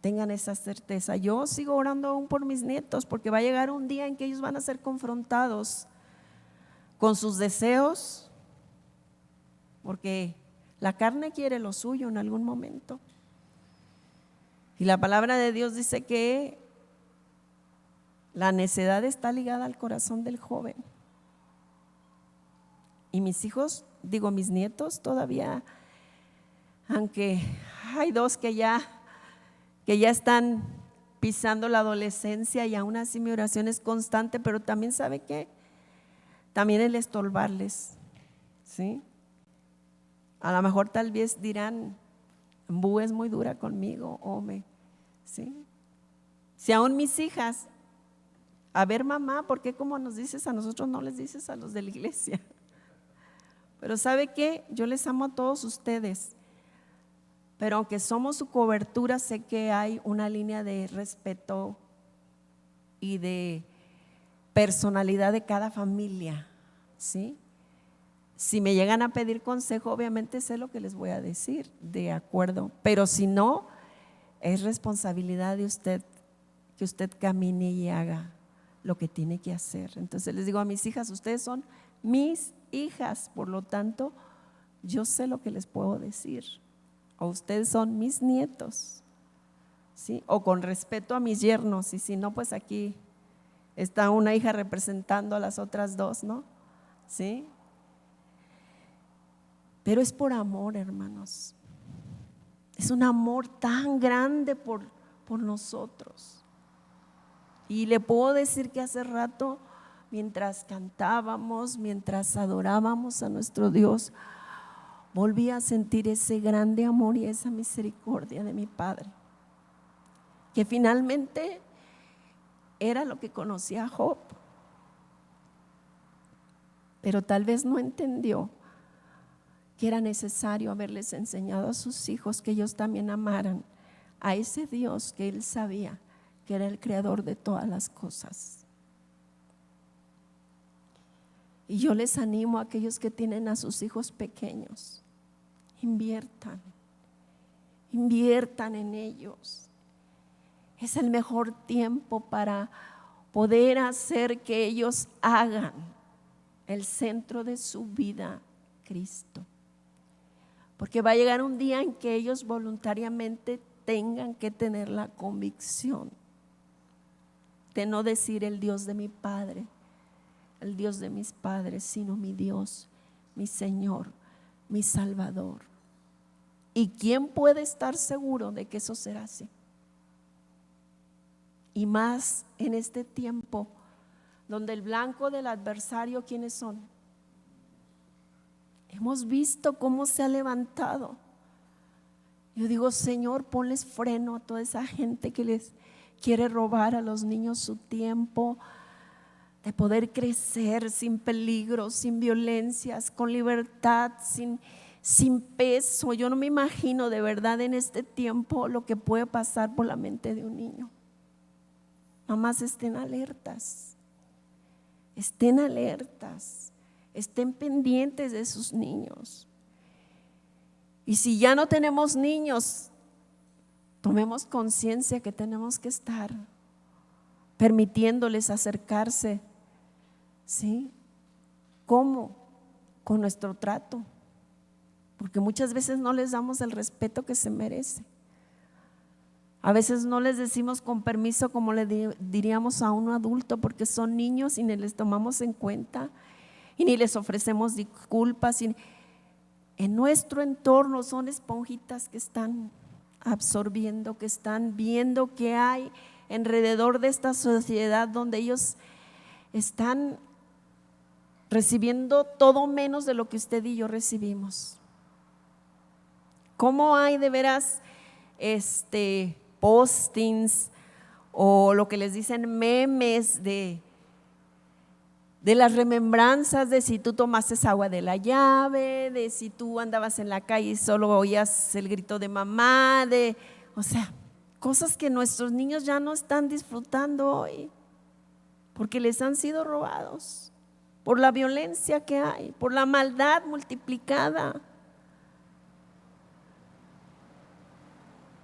tengan esa certeza. Yo sigo orando aún por mis nietos, porque va a llegar un día en que ellos van a ser confrontados con sus deseos, porque la carne quiere lo suyo en algún momento. Y la palabra de Dios dice que la necedad está ligada al corazón del joven. Y mis hijos, mis nietos todavía, aunque hay dos que ya están pisando la adolescencia, y aún así mi oración es constante, pero también ¿sabe qué? También el estorbarles, ¿sí? A lo mejor tal vez dirán, Bú es muy dura conmigo, ¿sí? Si aún mis hijas, a ver mamá, ¿por qué como nos dices a nosotros no les dices a los de la iglesia? Pero ¿sabe qué? Yo les amo a todos ustedes, pero aunque somos su cobertura, sé que hay una línea de respeto y de personalidad de cada familia, ¿sí? Si me llegan a pedir consejo, obviamente sé lo que les voy a decir, de acuerdo, pero si no, es responsabilidad de usted que usted camine y haga lo que tiene que hacer. Entonces les digo a mis hijas, ustedes son mis hijas, por lo tanto yo sé lo que les puedo decir, o ustedes son mis nietos, ¿sí? O con respeto a mis yernos, y si no, pues aquí está una hija representando a las otras dos, ¿no? ¿Sí? Pero es por amor, hermanos. Es un amor tan grande por nosotros. Y le puedo decir que hace rato, mientras cantábamos, mientras adorábamos a nuestro Dios, volví a sentir ese grande amor y esa misericordia de mi Padre, que finalmente era lo que conocía a Job, pero tal vez no entendió que era necesario haberles enseñado a sus hijos que ellos también amaran a ese Dios que él sabía que era el creador de todas las cosas. Y yo les animo a aquellos que tienen a sus hijos pequeños, inviertan en ellos. Es el mejor tiempo para poder hacer que ellos hagan el centro de su vida Cristo. Porque va a llegar un día en que ellos voluntariamente tengan que tener la convicción de no decir el Dios de mi Padre, el Dios de mis padres, sino mi Dios, mi Señor, mi Salvador. ¿Y quién puede estar seguro de que eso será así? Y más en este tiempo donde el blanco del adversario, ¿quiénes son? Hemos visto cómo se ha levantado. Yo digo, Señor, ponles freno a toda esa gente que les quiere robar a los niños su tiempo de poder crecer sin peligro, sin violencias, con libertad, sin peso. Yo no me imagino de verdad en este tiempo lo que puede pasar por la mente de un niño. Mamás, estén alertas, estén pendientes de sus niños. Y si ya no tenemos niños, tomemos conciencia que tenemos que estar permitiéndoles acercarse. ¿Sí? ¿Cómo? Con nuestro trato, porque muchas veces no les damos el respeto que se merece. A veces no les decimos con permiso como le diríamos a un adulto, porque son niños y ni les tomamos en cuenta y ni les ofrecemos disculpas. En nuestro entorno son esponjitas que están absorbiendo, que están viendo qué hay alrededor de esta sociedad donde ellos están recibiendo todo menos de lo que usted y yo recibimos. ¿Cómo hay de veras postings o lo que les dicen memes de las remembranzas de si tú tomaste agua de la llave, de si tú andabas en la calle y solo oías el grito de mamá, o sea, cosas que nuestros niños ya no están disfrutando hoy porque les han sido robados por la violencia que hay, por la maldad multiplicada.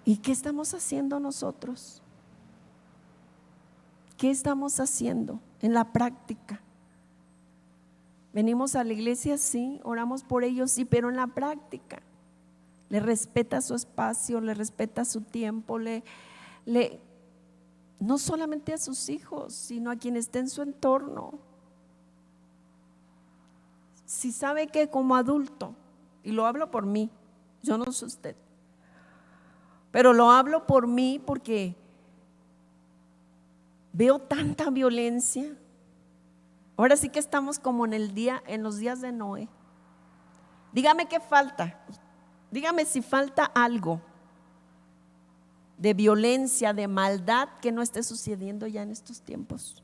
¿Y qué estamos haciendo nosotros? ¿Qué estamos haciendo en la práctica? Venimos a la iglesia, sí, oramos por ellos, sí, pero en la práctica le respeta su espacio, le respeta su tiempo, no solamente a sus hijos, sino a quien esté en su entorno. Si sabe que como adulto, y lo hablo por mí, yo no sé usted, pero lo hablo por mí porque veo tanta violencia. Ahora sí que estamos como en los días de Noé. Dígame qué falta, dígame si falta algo de violencia, de maldad que no esté sucediendo ya en estos tiempos.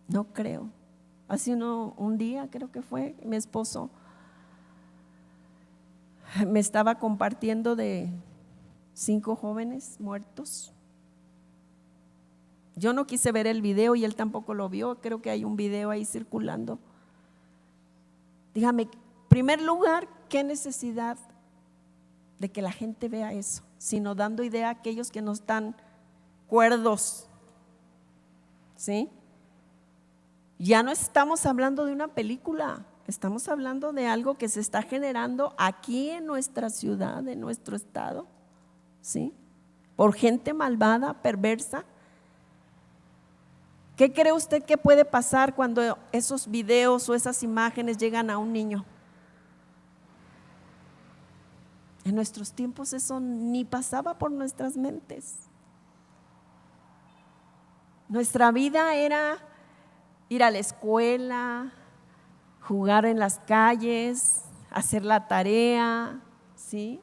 No creo. Hace un día creo que fue, mi esposo me estaba compartiendo de 5 jóvenes muertos. Yo no quise ver el video y él tampoco lo vio. Creo que hay un video ahí circulando. Dígame, en primer lugar, ¿qué necesidad de que la gente vea eso? Sino dando idea a aquellos que no están cuerdos. ¿Sí? Ya no estamos hablando de una película, estamos hablando de algo que se está generando aquí en nuestra ciudad, en nuestro estado. ¿Sí? Por gente malvada, perversa. ¿Qué cree usted que puede pasar cuando esos videos o esas imágenes llegan a un niño? En nuestros tiempos eso ni pasaba por nuestras mentes. Nuestra vida era ir a la escuela, jugar en las calles, hacer la tarea, ¿sí?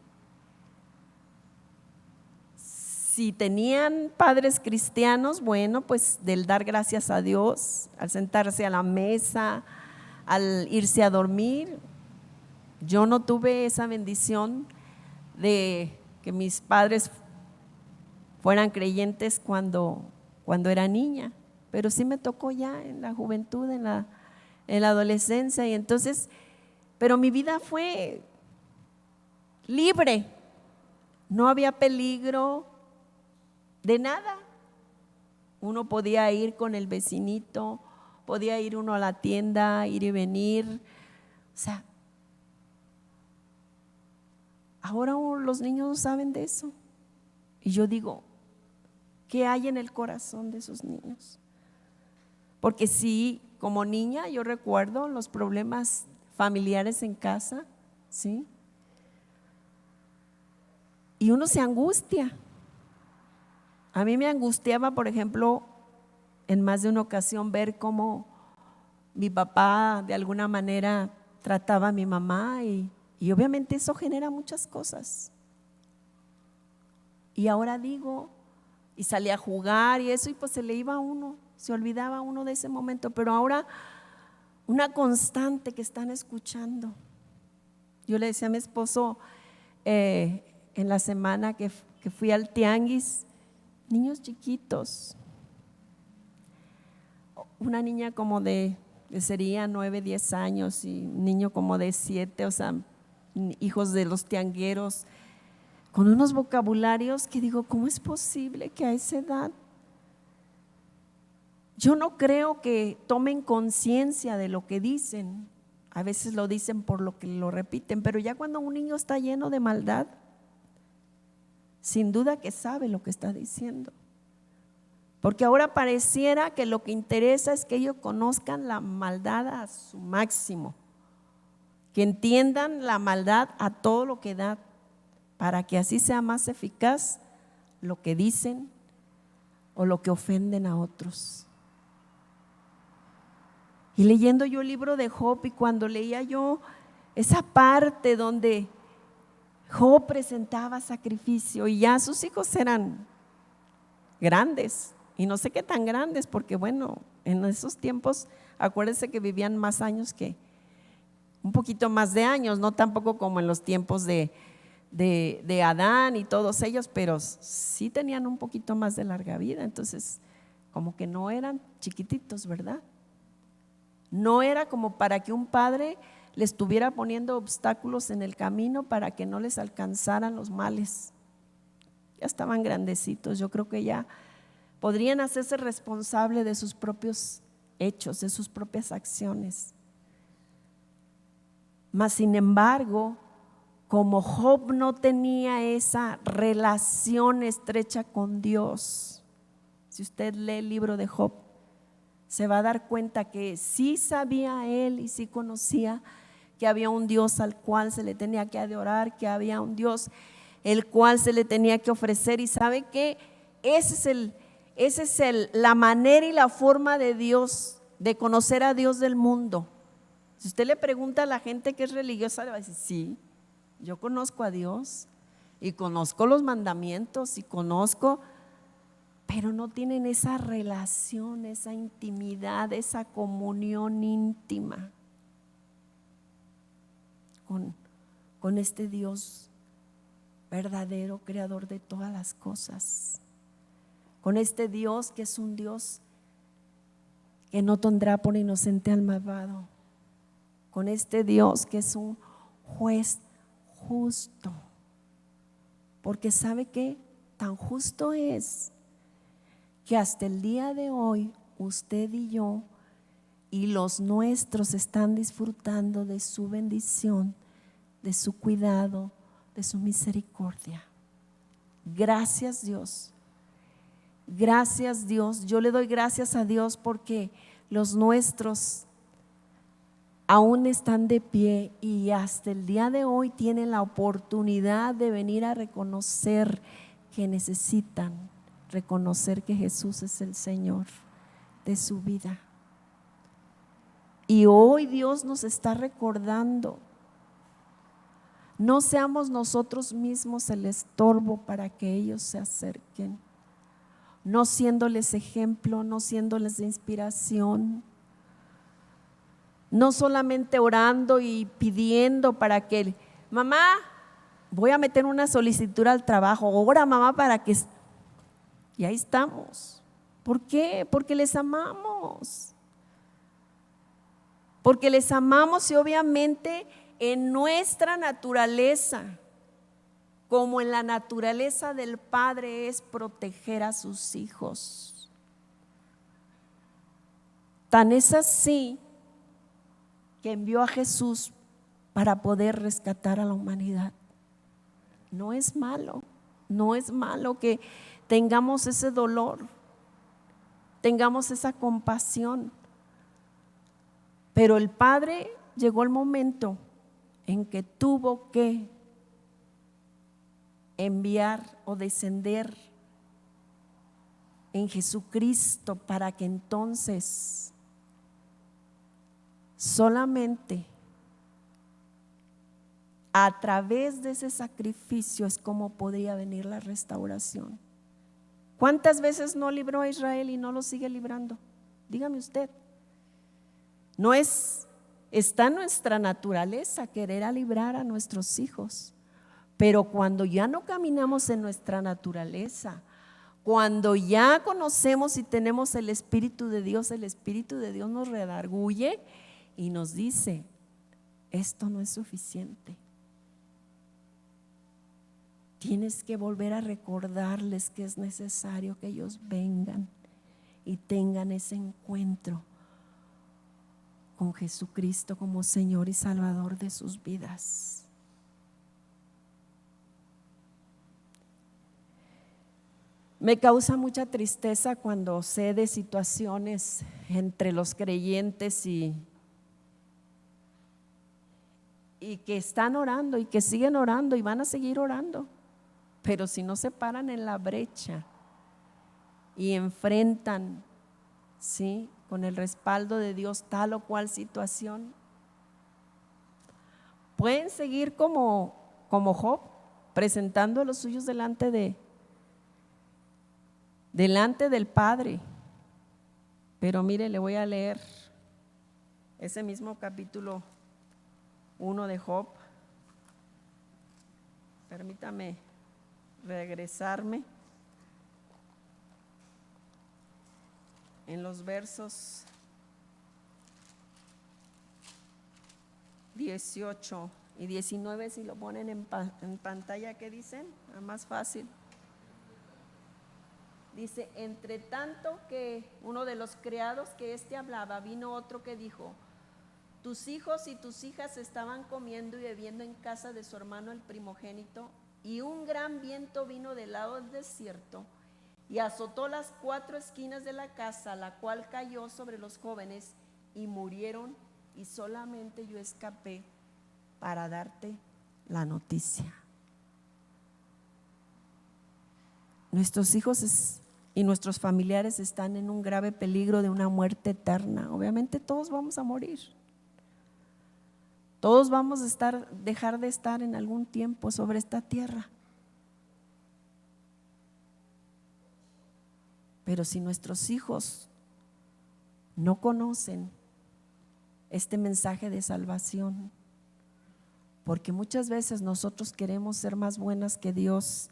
Si tenían padres cristianos, bueno, pues del dar gracias a Dios, al sentarse a la mesa, al irse a dormir. Yo no tuve esa bendición de que mis padres fueran creyentes cuando era niña, pero sí me tocó ya en la juventud, en la adolescencia, y entonces, pero mi vida fue libre, no había peligro de nada. Uno podía ir con el vecinito, podía ir uno a la tienda, ir y venir, o sea, ahora los niños no saben de eso. Y yo digo, ¿qué hay en el corazón de esos niños? Porque sí, como niña yo recuerdo los problemas familiares en casa, ¿sí? Y uno se angustia. A mí me angustiaba, por ejemplo, en más de una ocasión ver cómo mi papá de alguna manera trataba a mi mamá y obviamente eso genera muchas cosas. Y ahora digo, y salía a jugar y eso, y pues se le iba a uno, se olvidaba uno de ese momento, pero ahora una constante que están escuchando. Yo le decía a mi esposo en la semana que fui al tianguis, niños chiquitos, una niña como de sería 9, 10 años y un niño como de 7, o sea, hijos de los tiangueros, con unos vocabularios que digo, ¿cómo es posible que a esa edad? Yo no creo que tomen conciencia de lo que dicen, a veces lo dicen por lo que lo repiten, pero ya cuando un niño está lleno de maldad, sin duda que sabe lo que está diciendo. Porque ahora pareciera que lo que interesa es que ellos conozcan la maldad a su máximo, que entiendan la maldad a todo lo que da, para que así sea más eficaz lo que dicen o lo que ofenden a otros. Y leyendo yo el libro de Job, y cuando leía yo esa parte donde Job presentaba sacrificio y ya sus hijos eran grandes, y no sé qué tan grandes, porque bueno, en esos tiempos acuérdense que vivían más años que, un poquito más de años, no tampoco como en los tiempos de Adán y todos ellos, pero sí tenían un poquito más de larga vida, entonces como que no eran chiquititos, ¿verdad? No era como para que un padre le estuviera poniendo obstáculos en el camino para que no les alcanzaran los males. Ya estaban grandecitos, yo creo que ya podrían hacerse responsable de sus propios hechos, de sus propias acciones. Mas sin embargo, como Job no tenía esa relación estrecha con Dios, si usted lee el libro de Job, se va a dar cuenta que sí sabía él y sí conocía que había un Dios al cual se le tenía que adorar, que había un Dios el cual se le tenía que ofrecer, y sabe que esa es la manera y la forma de Dios, de conocer a Dios del mundo. Si usted le pregunta a la gente que es religiosa, le va a decir, sí, yo conozco a Dios y conozco los mandamientos y conozco, pero no tienen esa relación, esa intimidad, esa comunión íntima con este Dios verdadero, creador de todas las cosas, con este Dios que es un Dios que no tendrá por inocente al malvado, con este Dios que es un juez justo, porque sabe que tan justo es que hasta el día de hoy usted y yo y los nuestros están disfrutando de su bendición, de su cuidado, de su misericordia. Gracias Dios, gracias Dios. Yo le doy gracias a Dios porque los nuestros aún están de pie y hasta el día de hoy tienen la oportunidad de venir a reconocer que necesitan reconocer que Jesús es el Señor de su vida. Y hoy Dios nos está recordando, no seamos nosotros mismos el estorbo para que ellos se acerquen, no siéndoles ejemplo, no siéndoles de inspiración, no solamente orando y pidiendo para que, mamá, voy a meter una solicitud al trabajo, ora mamá para que… Y ahí estamos. ¿Por qué? Porque les amamos. Porque les amamos y obviamente en nuestra naturaleza, como en la naturaleza del Padre, es proteger a sus hijos. Tan es así que envió a Jesús para poder rescatar a la humanidad. No es malo, no es malo que tengamos ese dolor, tengamos esa compasión. Pero el Padre llegó el momento en que tuvo que enviar o descender en Jesucristo para que entonces solamente a través de ese sacrificio es como podría venir la restauración. ¿Cuántas veces no libró a Israel y no lo sigue librando? Dígame usted. No es, está en nuestra naturaleza querer librar a nuestros hijos, pero cuando ya no caminamos en nuestra naturaleza, cuando ya conocemos y tenemos el Espíritu de Dios, el Espíritu de Dios nos redarguye y nos dice: esto no es suficiente. Tienes que volver a recordarles que es necesario que ellos vengan y tengan ese encuentro con Jesucristo como Señor y Salvador de sus vidas. Me causa mucha tristeza cuando sé de situaciones entre los creyentes y que están orando y que siguen orando y van a seguir orando, pero si no se paran en la brecha y enfrentan, ¿sí?, con el respaldo de Dios tal o cual situación, pueden seguir como Job, presentando a los suyos delante del Padre. Pero mire, le voy a leer ese mismo capítulo 1 de Job. Permítame regresarme en los versos 18 y 19, si lo ponen en pantalla, ¿qué dicen? Más fácil. Dice: entre tanto que uno de los criados que éste hablaba, vino otro que dijo: tus hijos y tus hijas estaban comiendo y bebiendo en casa de su hermano el primogénito, y un gran viento vino del lado del desierto y azotó las 4 esquinas de la casa, la cual cayó sobre los jóvenes y murieron, y solamente yo escapé para darte la noticia. Nuestros hijos y nuestros familiares están en un grave peligro de una muerte eterna. Obviamente todos vamos a morir. Todos vamos a dejar de estar en algún tiempo sobre esta tierra. Pero si nuestros hijos no conocen este mensaje de salvación, porque muchas veces nosotros queremos ser más buenas que Dios,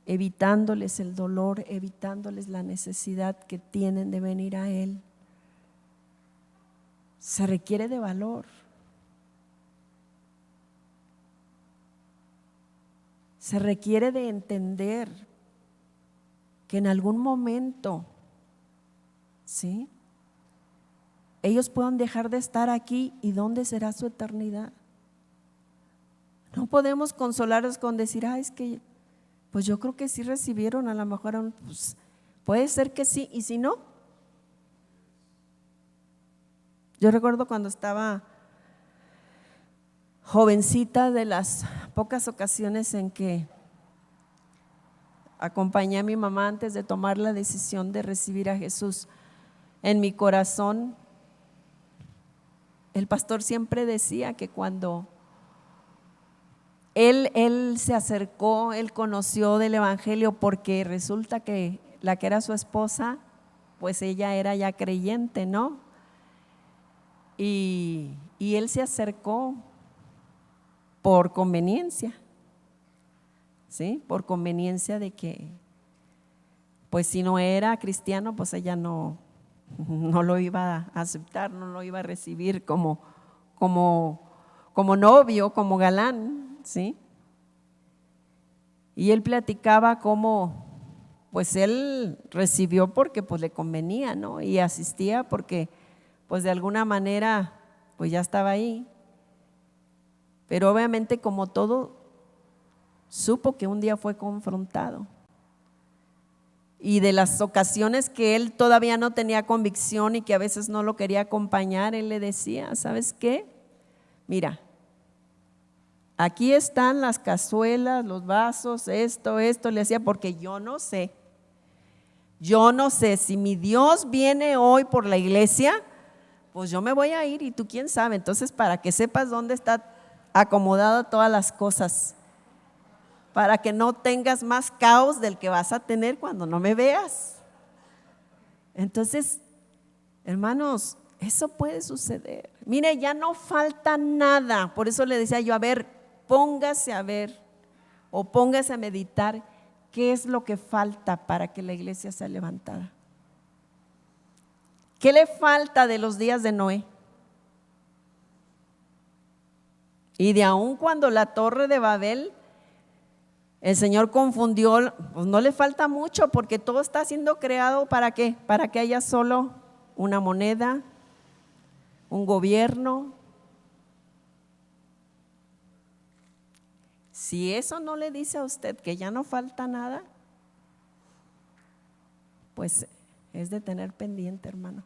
evitándoles el dolor, evitándoles la necesidad que tienen de venir a Él. Se requiere de valor. Se requiere de entender que en algún momento, ¿sí?, ellos puedan dejar de estar aquí, y ¿dónde será su eternidad? No podemos consolarlos con decir: es que pues yo creo que sí recibieron, a lo mejor pues, puede ser que sí, y si no. Yo recuerdo cuando estaba jovencita, de las pocas ocasiones en que acompañé a mi mamá antes de tomar la decisión de recibir a Jesús, en mi corazón el pastor siempre decía que cuando él se acercó, él conoció del evangelio, porque resulta que la que era su esposa, pues ella era ya creyente, ¿no? Y él se acercó por conveniencia, ¿sí? Por conveniencia de que, pues si no era cristiano, pues ella no lo iba a aceptar, no lo iba a recibir como novio, como galán, ¿sí? Y él platicaba cómo, pues él recibió porque pues le convenía, ¿no? Y asistía porque pues de alguna manera pues ya estaba ahí. Pero obviamente, como todo, supo que un día fue confrontado. Y de las ocasiones que él todavía no tenía convicción y que a veces no lo quería acompañar, él le decía: ¿sabes qué? Mira, aquí están las cazuelas, los vasos, esto, le decía, porque yo no sé si mi Dios viene hoy por la iglesia, pues yo me voy a ir y tú quién sabe. Entonces, para que sepas dónde está acomodada todas las cosas, para que no tengas más caos del que vas a tener cuando no me veas. Entonces, hermanos, eso puede suceder. Mire, ya no falta nada. Por eso le decía yo: a ver, póngase a ver o póngase a meditar qué es lo que falta para que la iglesia sea levantada. ¿Qué le falta de los días de Noé? Y de aún cuando la torre de Babel, el Señor confundió, pues no le falta mucho, porque todo está siendo creado ¿para qué? Para que haya solo una moneda, un gobierno. Si eso no le dice a usted que ya no falta nada, pues es de tener pendiente, hermano.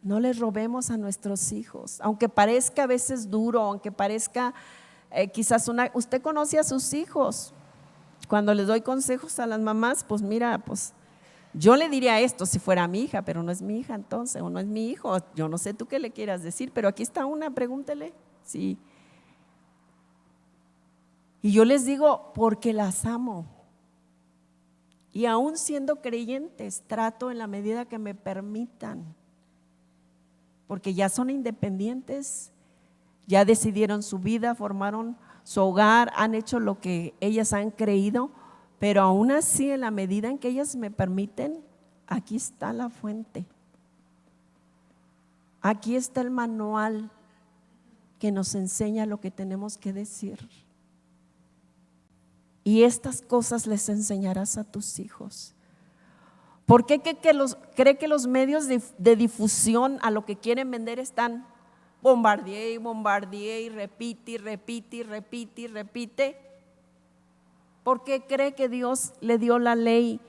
No les robemos a nuestros hijos, aunque parezca a veces duro, aunque parezca quizás usted conoce a sus hijos. Cuando les doy consejos a las mamás, pues mira, pues yo le diría esto si fuera mi hija, pero no es mi hija entonces, o no es mi hijo. Yo no sé tú qué le quieras decir, pero aquí está una, pregúntele. Sí. Y yo les digo, porque las amo. Y aún siendo creyentes, trato en la medida que me permitan, porque ya son independientes, ya decidieron su vida, formaron su hogar, han hecho lo que ellas han creído, pero aún así, en la medida en que ellas me permiten, aquí está la fuente, aquí está el manual que nos enseña lo que tenemos que decir. Y estas cosas les enseñarás a tus hijos. ¿Por qué cree que los medios de difusión a lo que quieren vender están bombardee y repite? ¿Por qué cree que Dios le dio la ley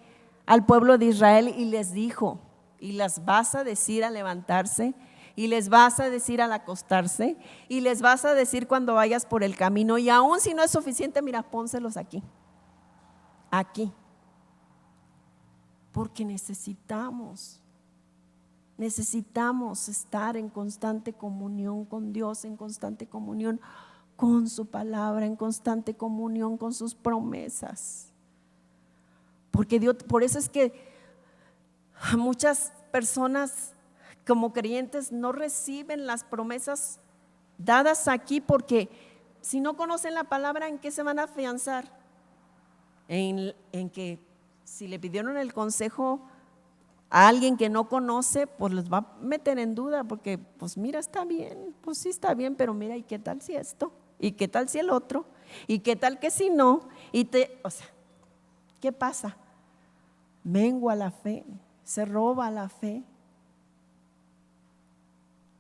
al pueblo de Israel y les dijo: y las vas a decir al levantarse, y les vas a decir al acostarse, y les vas a decir cuando vayas por el camino, y aún si no es suficiente, mira, pónselos aquí? Porque necesitamos estar en constante comunión con Dios, en constante comunión con su palabra, en constante comunión con sus promesas. Porque Dios, por eso es que muchas personas como creyentes no reciben las promesas dadas aquí, porque si no conocen la palabra, ¿en qué se van a afianzar? En que si le pidieron el consejo a alguien que no conoce, pues les va a meter en duda, porque pues mira, está bien, pues sí está bien, pero mira, ¿y qué tal si esto? ¿Y qué tal si el otro? ¿Y qué tal que si no? O sea, ¿qué pasa? Mengua la fe, se roba la fe.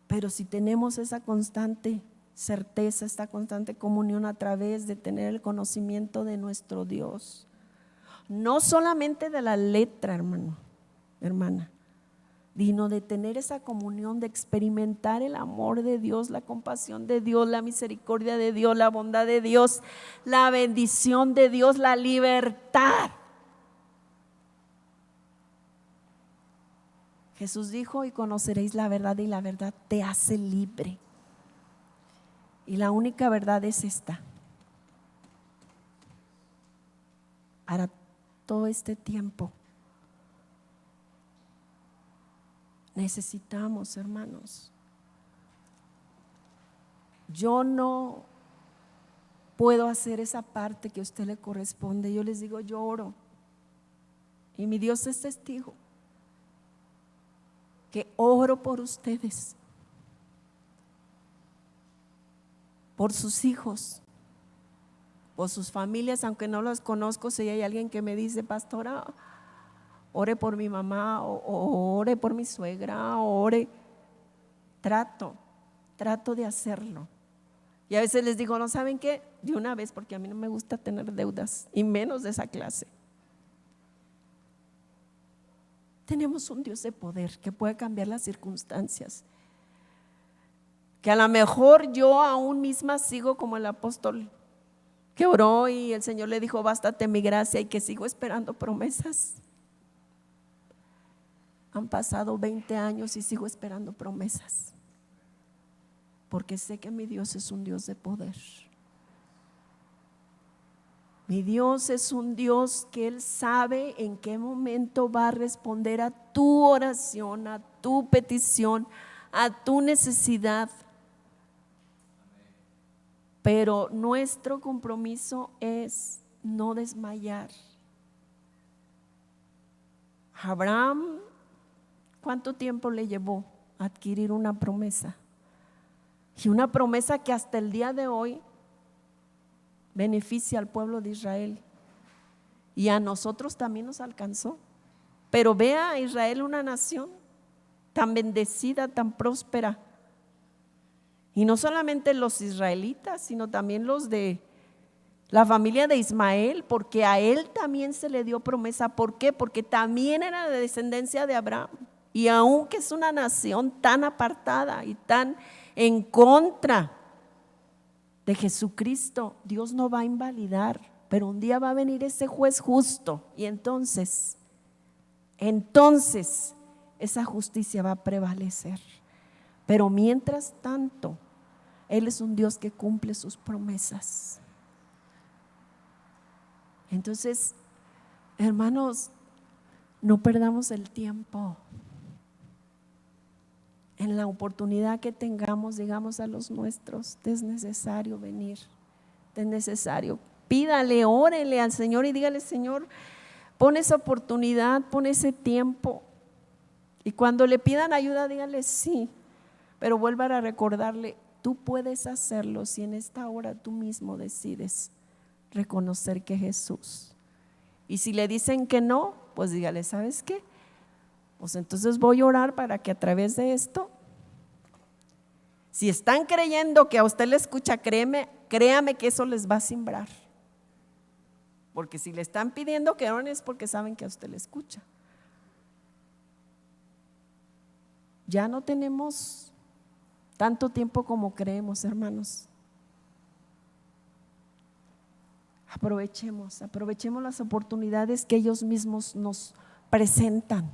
Pero si tenemos esa constante certeza, esta constante comunión a través de tener el conocimiento de nuestro Dios, no solamente de la letra, hermana, sino de tener esa comunión, de experimentar el amor de Dios, la compasión de Dios, la misericordia de Dios, la bondad de Dios, la bendición de Dios, la libertad. Jesús dijo: y conoceréis la verdad, y la verdad te hace libre. Y la única verdad es esta. Para todo este tiempo necesitamos, hermanos. Yo no puedo hacer esa parte que a usted le corresponde. Yo les digo, yo oro, y mi Dios es testigo que oro por ustedes, por sus hijos, por sus familias, aunque no los conozco. Si hay alguien que me dice: pastora, ore por mi mamá, o ore por mi suegra, o ore, trato de hacerlo. Y a veces les digo: no, ¿saben qué? De una vez, porque a mí no me gusta tener deudas, y menos de esa clase. Tenemos un Dios de poder que puede cambiar las circunstancias, que a lo mejor yo aún misma sigo como el apóstol que oró y el Señor le dijo: bástate mi gracia, y que sigo esperando promesas. Han pasado 20 años y sigo esperando promesas, porque sé que mi Dios es un Dios de poder. Mi Dios es un Dios que Él sabe en qué momento va a responder a tu oración, a tu petición, a tu necesidad. Pero nuestro compromiso es no desmayar. Abraham, ¿cuánto tiempo le llevó a adquirir una promesa? Y una promesa que hasta el día de hoy beneficia al pueblo de Israel, y a nosotros también nos alcanzó. Pero vea a Israel, una nación tan bendecida, tan próspera, y no solamente los israelitas, sino también los de la familia de Ismael, porque a él también se le dio promesa. ¿Por qué? Porque también era de descendencia de Abraham, y aunque es una nación tan apartada y tan en contra de Jesucristo, Dios no va a invalidar, pero un día va a venir ese juez justo, y entonces esa justicia va a prevalecer. Pero mientras tanto, Él es un Dios que cumple sus promesas. Entonces, hermanos, no perdamos el tiempo. En la oportunidad que tengamos, digamos a los nuestros: es necesario venir, es necesario. Pídale, órele al Señor y dígale: Señor, pon esa oportunidad, pon ese tiempo. Y cuando le pidan ayuda, dígale sí, pero vuelvan a recordarle: tú puedes hacerlo si en esta hora tú mismo decides reconocer que Jesús. Y si le dicen que no, pues dígale: ¿sabes qué? Pues entonces voy a orar para que a través de esto, si están creyendo que a usted le escucha, créame que eso les va a simbrar. Porque si le están pidiendo que oren, es porque saben que a usted le escucha. Ya no tenemos tanto tiempo como creemos, hermanos. Aprovechemos las oportunidades que ellos mismos nos presentan,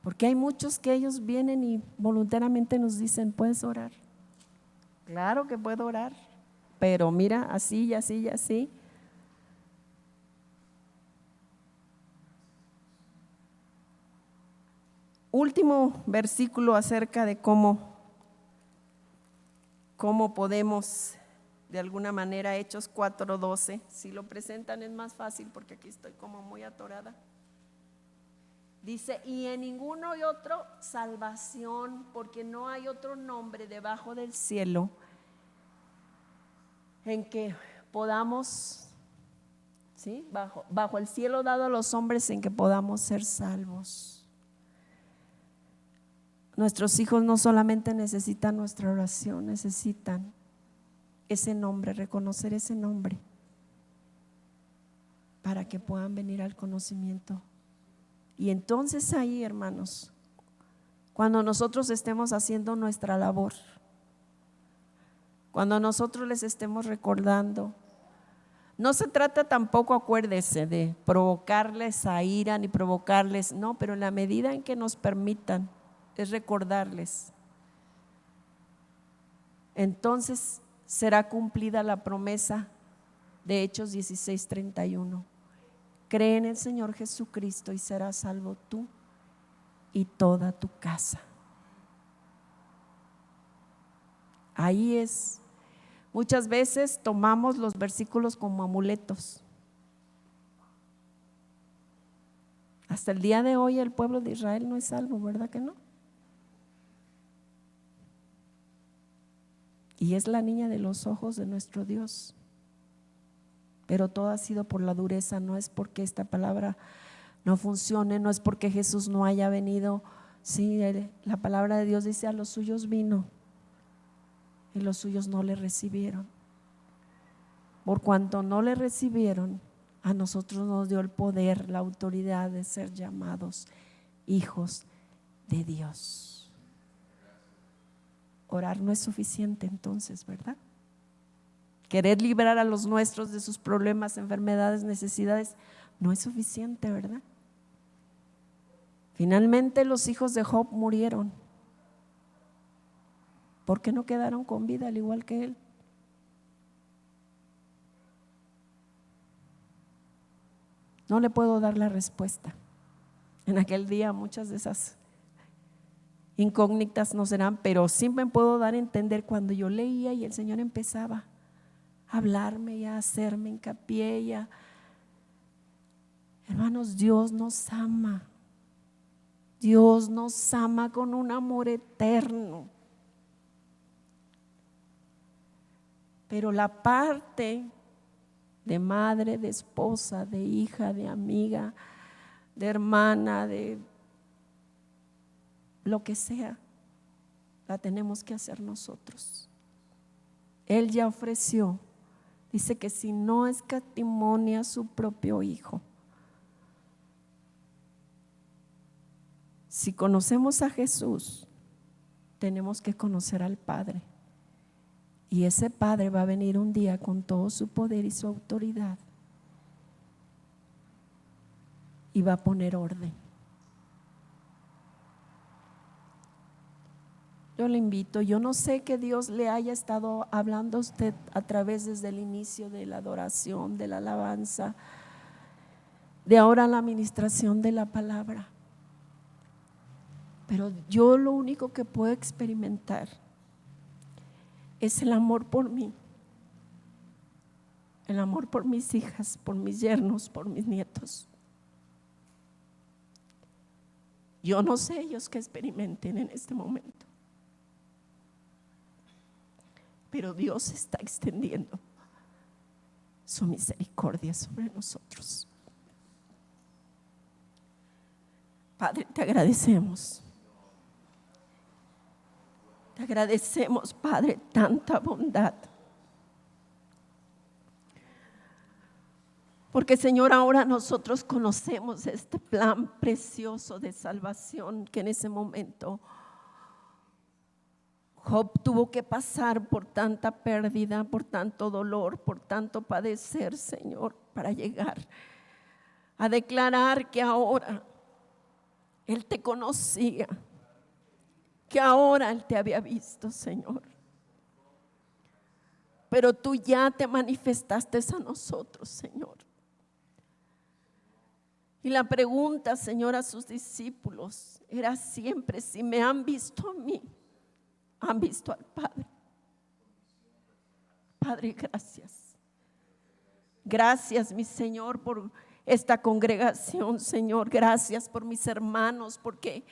porque hay muchos que ellos vienen y voluntariamente nos dicen: ¿puedes orar? Claro que puedo orar, pero mira, así y así y así. Último versículo acerca de cómo podemos, de alguna manera, Hechos 4:12. Si lo presentan es más fácil, porque aquí estoy como muy atorada. Dice: y en ninguno hay otro salvación, porque no hay otro nombre debajo del cielo en que podamos, ¿sí? bajo el cielo dado a los hombres, en que podamos ser salvos. Nuestros hijos no solamente necesitan nuestra oración, necesitan ese nombre, reconocer ese nombre, para que puedan venir al conocimiento. Y entonces ahí, hermanos, cuando nosotros estemos haciendo nuestra labor, cuando nosotros les estemos recordando, No se trata tampoco, acuérdese, de provocarles a ira ni provocarles, no, pero en la medida en que nos permitan, es recordarles. Entonces será cumplida la promesa de Hechos 16:31. Cree en el Señor Jesucristo y serás salvo tú y toda tu casa. Ahí es. Muchas veces tomamos los versículos como amuletos. Hasta el día de hoy el pueblo de Israel no es salvo, ¿verdad que no? Y es la niña de los ojos de nuestro Dios. Pero todo ha sido por la dureza, no es porque esta palabra no funcione, no es porque Jesús no haya venido. Sí, la palabra de Dios dice: a los suyos vino y los suyos no le recibieron. Por cuanto no le recibieron, a nosotros nos dio el poder, la autoridad de ser llamados hijos de Dios. Orar no es suficiente entonces, ¿verdad? Querer librar a los nuestros de sus problemas, enfermedades, necesidades, no es suficiente, ¿verdad? Finalmente los hijos de Job murieron. ¿Por qué no quedaron con vida al igual que él? No le puedo dar la respuesta. En aquel día muchas de esas incógnitas no serán, pero sí me puedo dar a entender cuando yo leía y el Señor empezaba a hablarme y a hacerme hincapié y a… Hermanos, Dios nos ama. Dios nos ama con un amor eterno. Pero la parte de madre, de esposa, de hija, de amiga, de hermana, de lo que sea, la tenemos que hacer nosotros. Él ya ofreció, dice que si no escatimonia a su propio hijo. Si conocemos a Jesús, tenemos que conocer al Padre. Y ese Padre va a venir un día con todo su poder y su autoridad y va a poner orden. Yo le invito, yo no sé que Dios le haya estado hablando a usted a través desde el inicio de la adoración, de la alabanza, de ahora la administración de la palabra. Pero yo lo único que puedo experimentar es el amor por mí, el amor por mis hijas, por mis yernos, por mis nietos. Yo no sé ellos qué experimenten en este momento, pero Dios está extendiendo su misericordia sobre nosotros. Padre, te agradecemos. Te agradecemos, Padre, tanta bondad. Porque, Señor, ahora nosotros conocemos este plan precioso de salvación que en ese momento Job tuvo que pasar por tanta pérdida, por tanto dolor, por tanto padecer, Señor, para llegar a declarar que ahora él te conocía, que ahora él te había visto, Señor. Pero tú ya te manifestaste a nosotros, Señor. Y la pregunta, Señor, a sus discípulos era siempre: si me han visto a mí, han visto al Padre. Padre, gracias. Gracias, mi Señor, por esta congregación, Señor. Gracias por mis hermanos, porque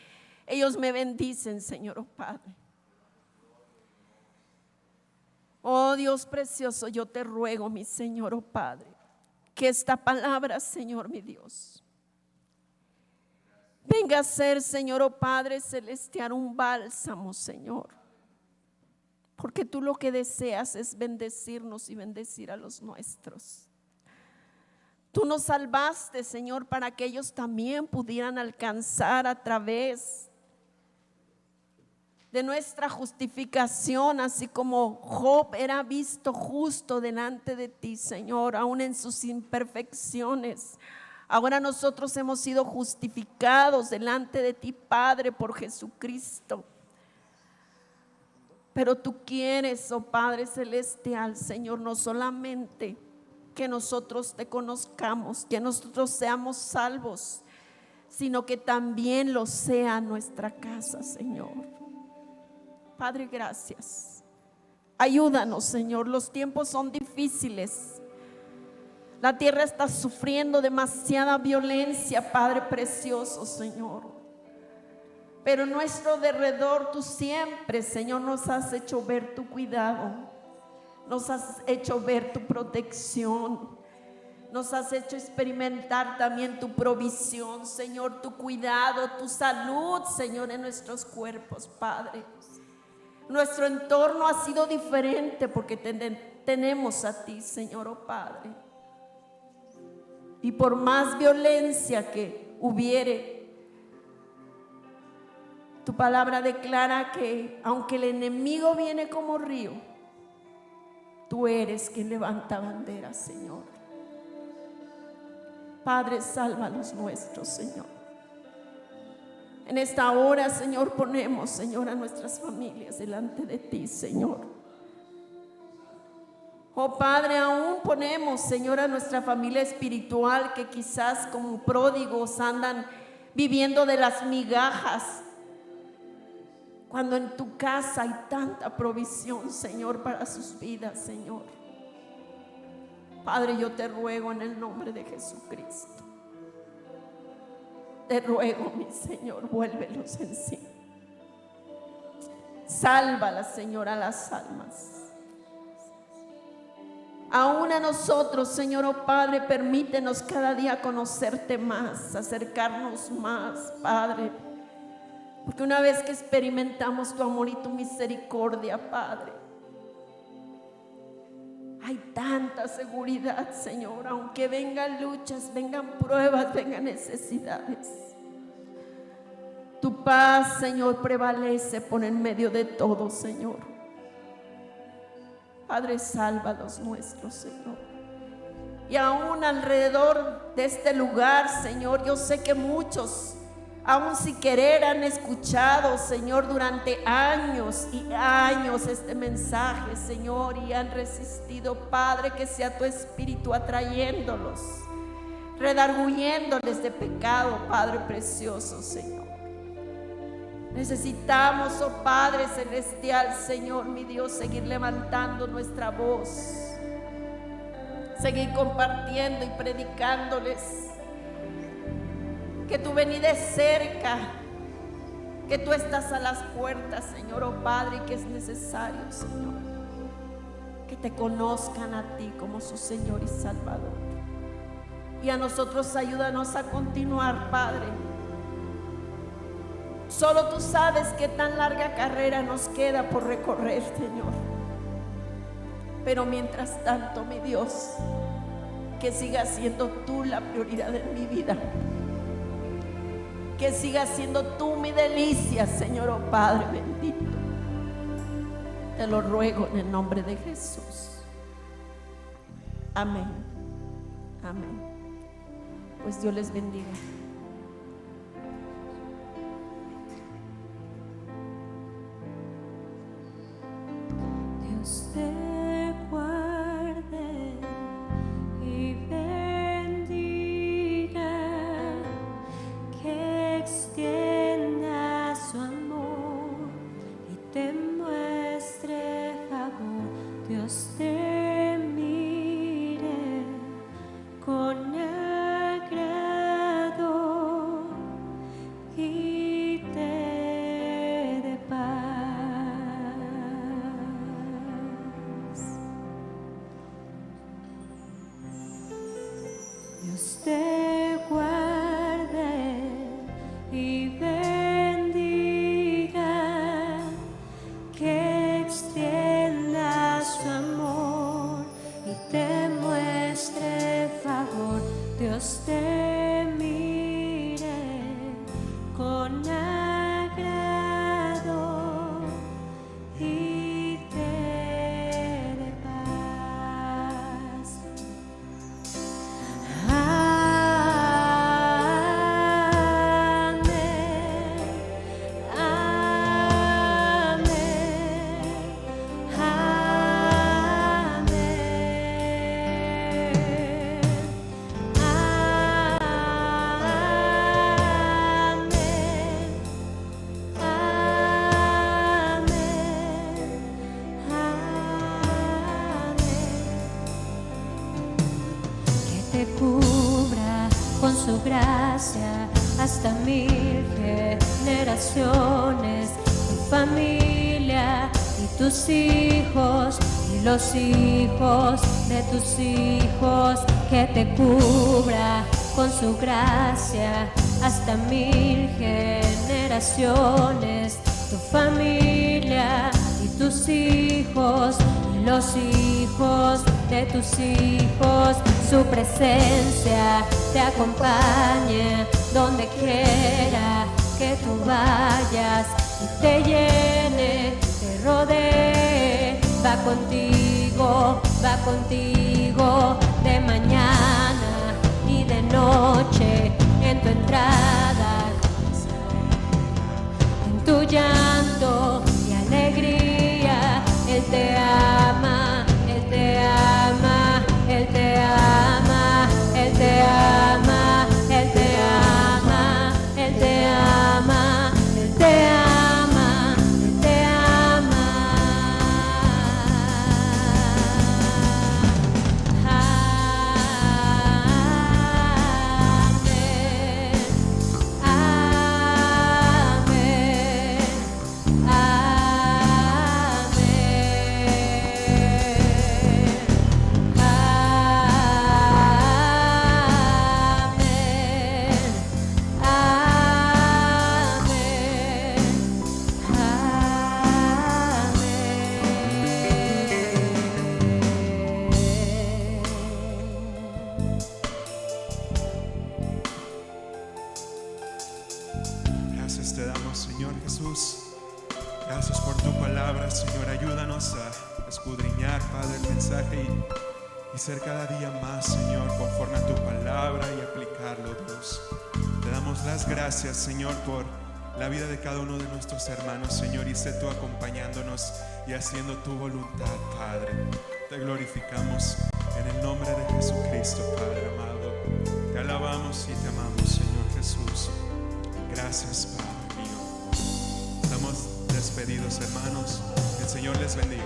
ellos me bendicen, Señor, oh Padre. Oh Dios precioso, yo te ruego, mi Señor, oh Padre, que esta palabra, Señor, mi Dios, venga a ser, Señor, oh Padre celestial, un bálsamo, Señor, porque tú lo que deseas es bendecirnos y bendecir a los nuestros. Tú nos salvaste, Señor, para que ellos también pudieran alcanzar a través de nuestra justificación, así como Job era visto justo delante de ti, Señor, aún en sus imperfecciones. Ahora nosotros hemos sido justificados delante de ti, Padre, por Jesucristo. Pero tú quieres, oh Padre celestial, Señor, no solamente que nosotros te conozcamos, que nosotros seamos salvos, sino que también lo sea nuestra casa, Señor. Padre, gracias. Ayúdanos, Señor. Los tiempos son difíciles. La tierra está sufriendo demasiada violencia, Padre precioso, Señor. Pero en nuestro derredor tú siempre, Señor, nos has hecho ver tu cuidado. Nos has hecho ver tu protección. Nos has hecho experimentar también tu provisión, Señor, tu cuidado, tu salud, Señor, en nuestros cuerpos, Padre. Nuestro entorno ha sido diferente porque tenemos a ti, Señor, oh Padre. Y por más violencia que hubiere, tu palabra declara que aunque el enemigo viene como río, tú eres quien levanta banderas, Señor. Padre, salva a los nuestros, Señor. En esta hora, Señor, ponemos, Señor, a nuestras familias delante de ti, Señor. Oh Padre, aún ponemos, Señor, a nuestra familia espiritual que quizás como pródigos andan viviendo de las migajas, cuando en tu casa hay tanta provisión, Señor, para sus vidas, Señor. Padre, yo te ruego en el nombre de Jesucristo. Te ruego, mi Señor, vuélvelos en sí. Sálvalas, Señor, a las almas. Aún a nosotros, Señor, oh Padre, permítenos cada día conocerte más, acercarnos más, Padre. Porque una vez que experimentamos tu amor y tu misericordia, Padre, hay tanta seguridad, Señor, aunque vengan luchas, vengan pruebas, vengan necesidades. Tu paz, Señor, prevalece por en medio de todo, Señor. Padre, salva a los nuestros, Señor. Y aún alrededor de este lugar, Señor, yo sé que muchos, aún sin querer, han escuchado, Señor, durante años y años este mensaje, Señor, y han resistido. Padre, que sea tu Espíritu atrayéndolos, redarguyéndoles de pecado, Padre precioso, Señor. Necesitamos, oh Padre celestial, Señor, mi Dios, seguir levantando nuestra voz, seguir compartiendo y predicándoles que tu venida es cerca, que tú estás a las puertas, Señor, oh Padre, y que es necesario, Señor, que te conozcan a ti como su Señor y Salvador. Y a nosotros ayúdanos a continuar, Padre. Solo tú sabes qué tan larga carrera nos queda por recorrer, Señor. Pero mientras tanto, mi Dios, que sigas siendo tú la prioridad de mi vida. Que sigas siendo tú mi delicia, Señor, oh Padre bendito. Te lo ruego en el nombre de Jesús. Amén. Amén. Pues Dios les bendiga. Dios te guarde y bendiga, que extienda su amor y te muestre favor. Dios te mire con agrado y te dé paz. gracia hasta 1000 generaciones, tu familia y tus hijos y los hijos de tus hijos, que te cubra con su gracia hasta 1000 generaciones, tu familia y tus hijos y los hijos de tus hijos. Su presencia te acompañe donde quiera que tú vayas y te llene, te rodee, va contigo de mañana y de noche, en tu entrada, en tu llanto y alegría. Él te ama, Él te ama, Él te ama, Él te ama, Él te ama, Él te ama, Él te ama, Él te ama. Gracias te damos, Señor Jesús. Gracias por tu palabra, Señor. Ayúdanos a escudriñar, Padre, el mensaje y ser cada día más, Señor, conforme a tu palabra y aplicarlo, Dios. Te damos las gracias, Señor, por la vida de cada uno de nuestros hermanos, Señor, y sé tú acompañándonos y haciendo tu voluntad, Padre. Te glorificamos en el nombre de Jesucristo, Padre amado. Te alabamos y te amamos, Señor Jesús. Gracias, Padre mío. Estamos despedidos, hermanos. El Señor les bendiga.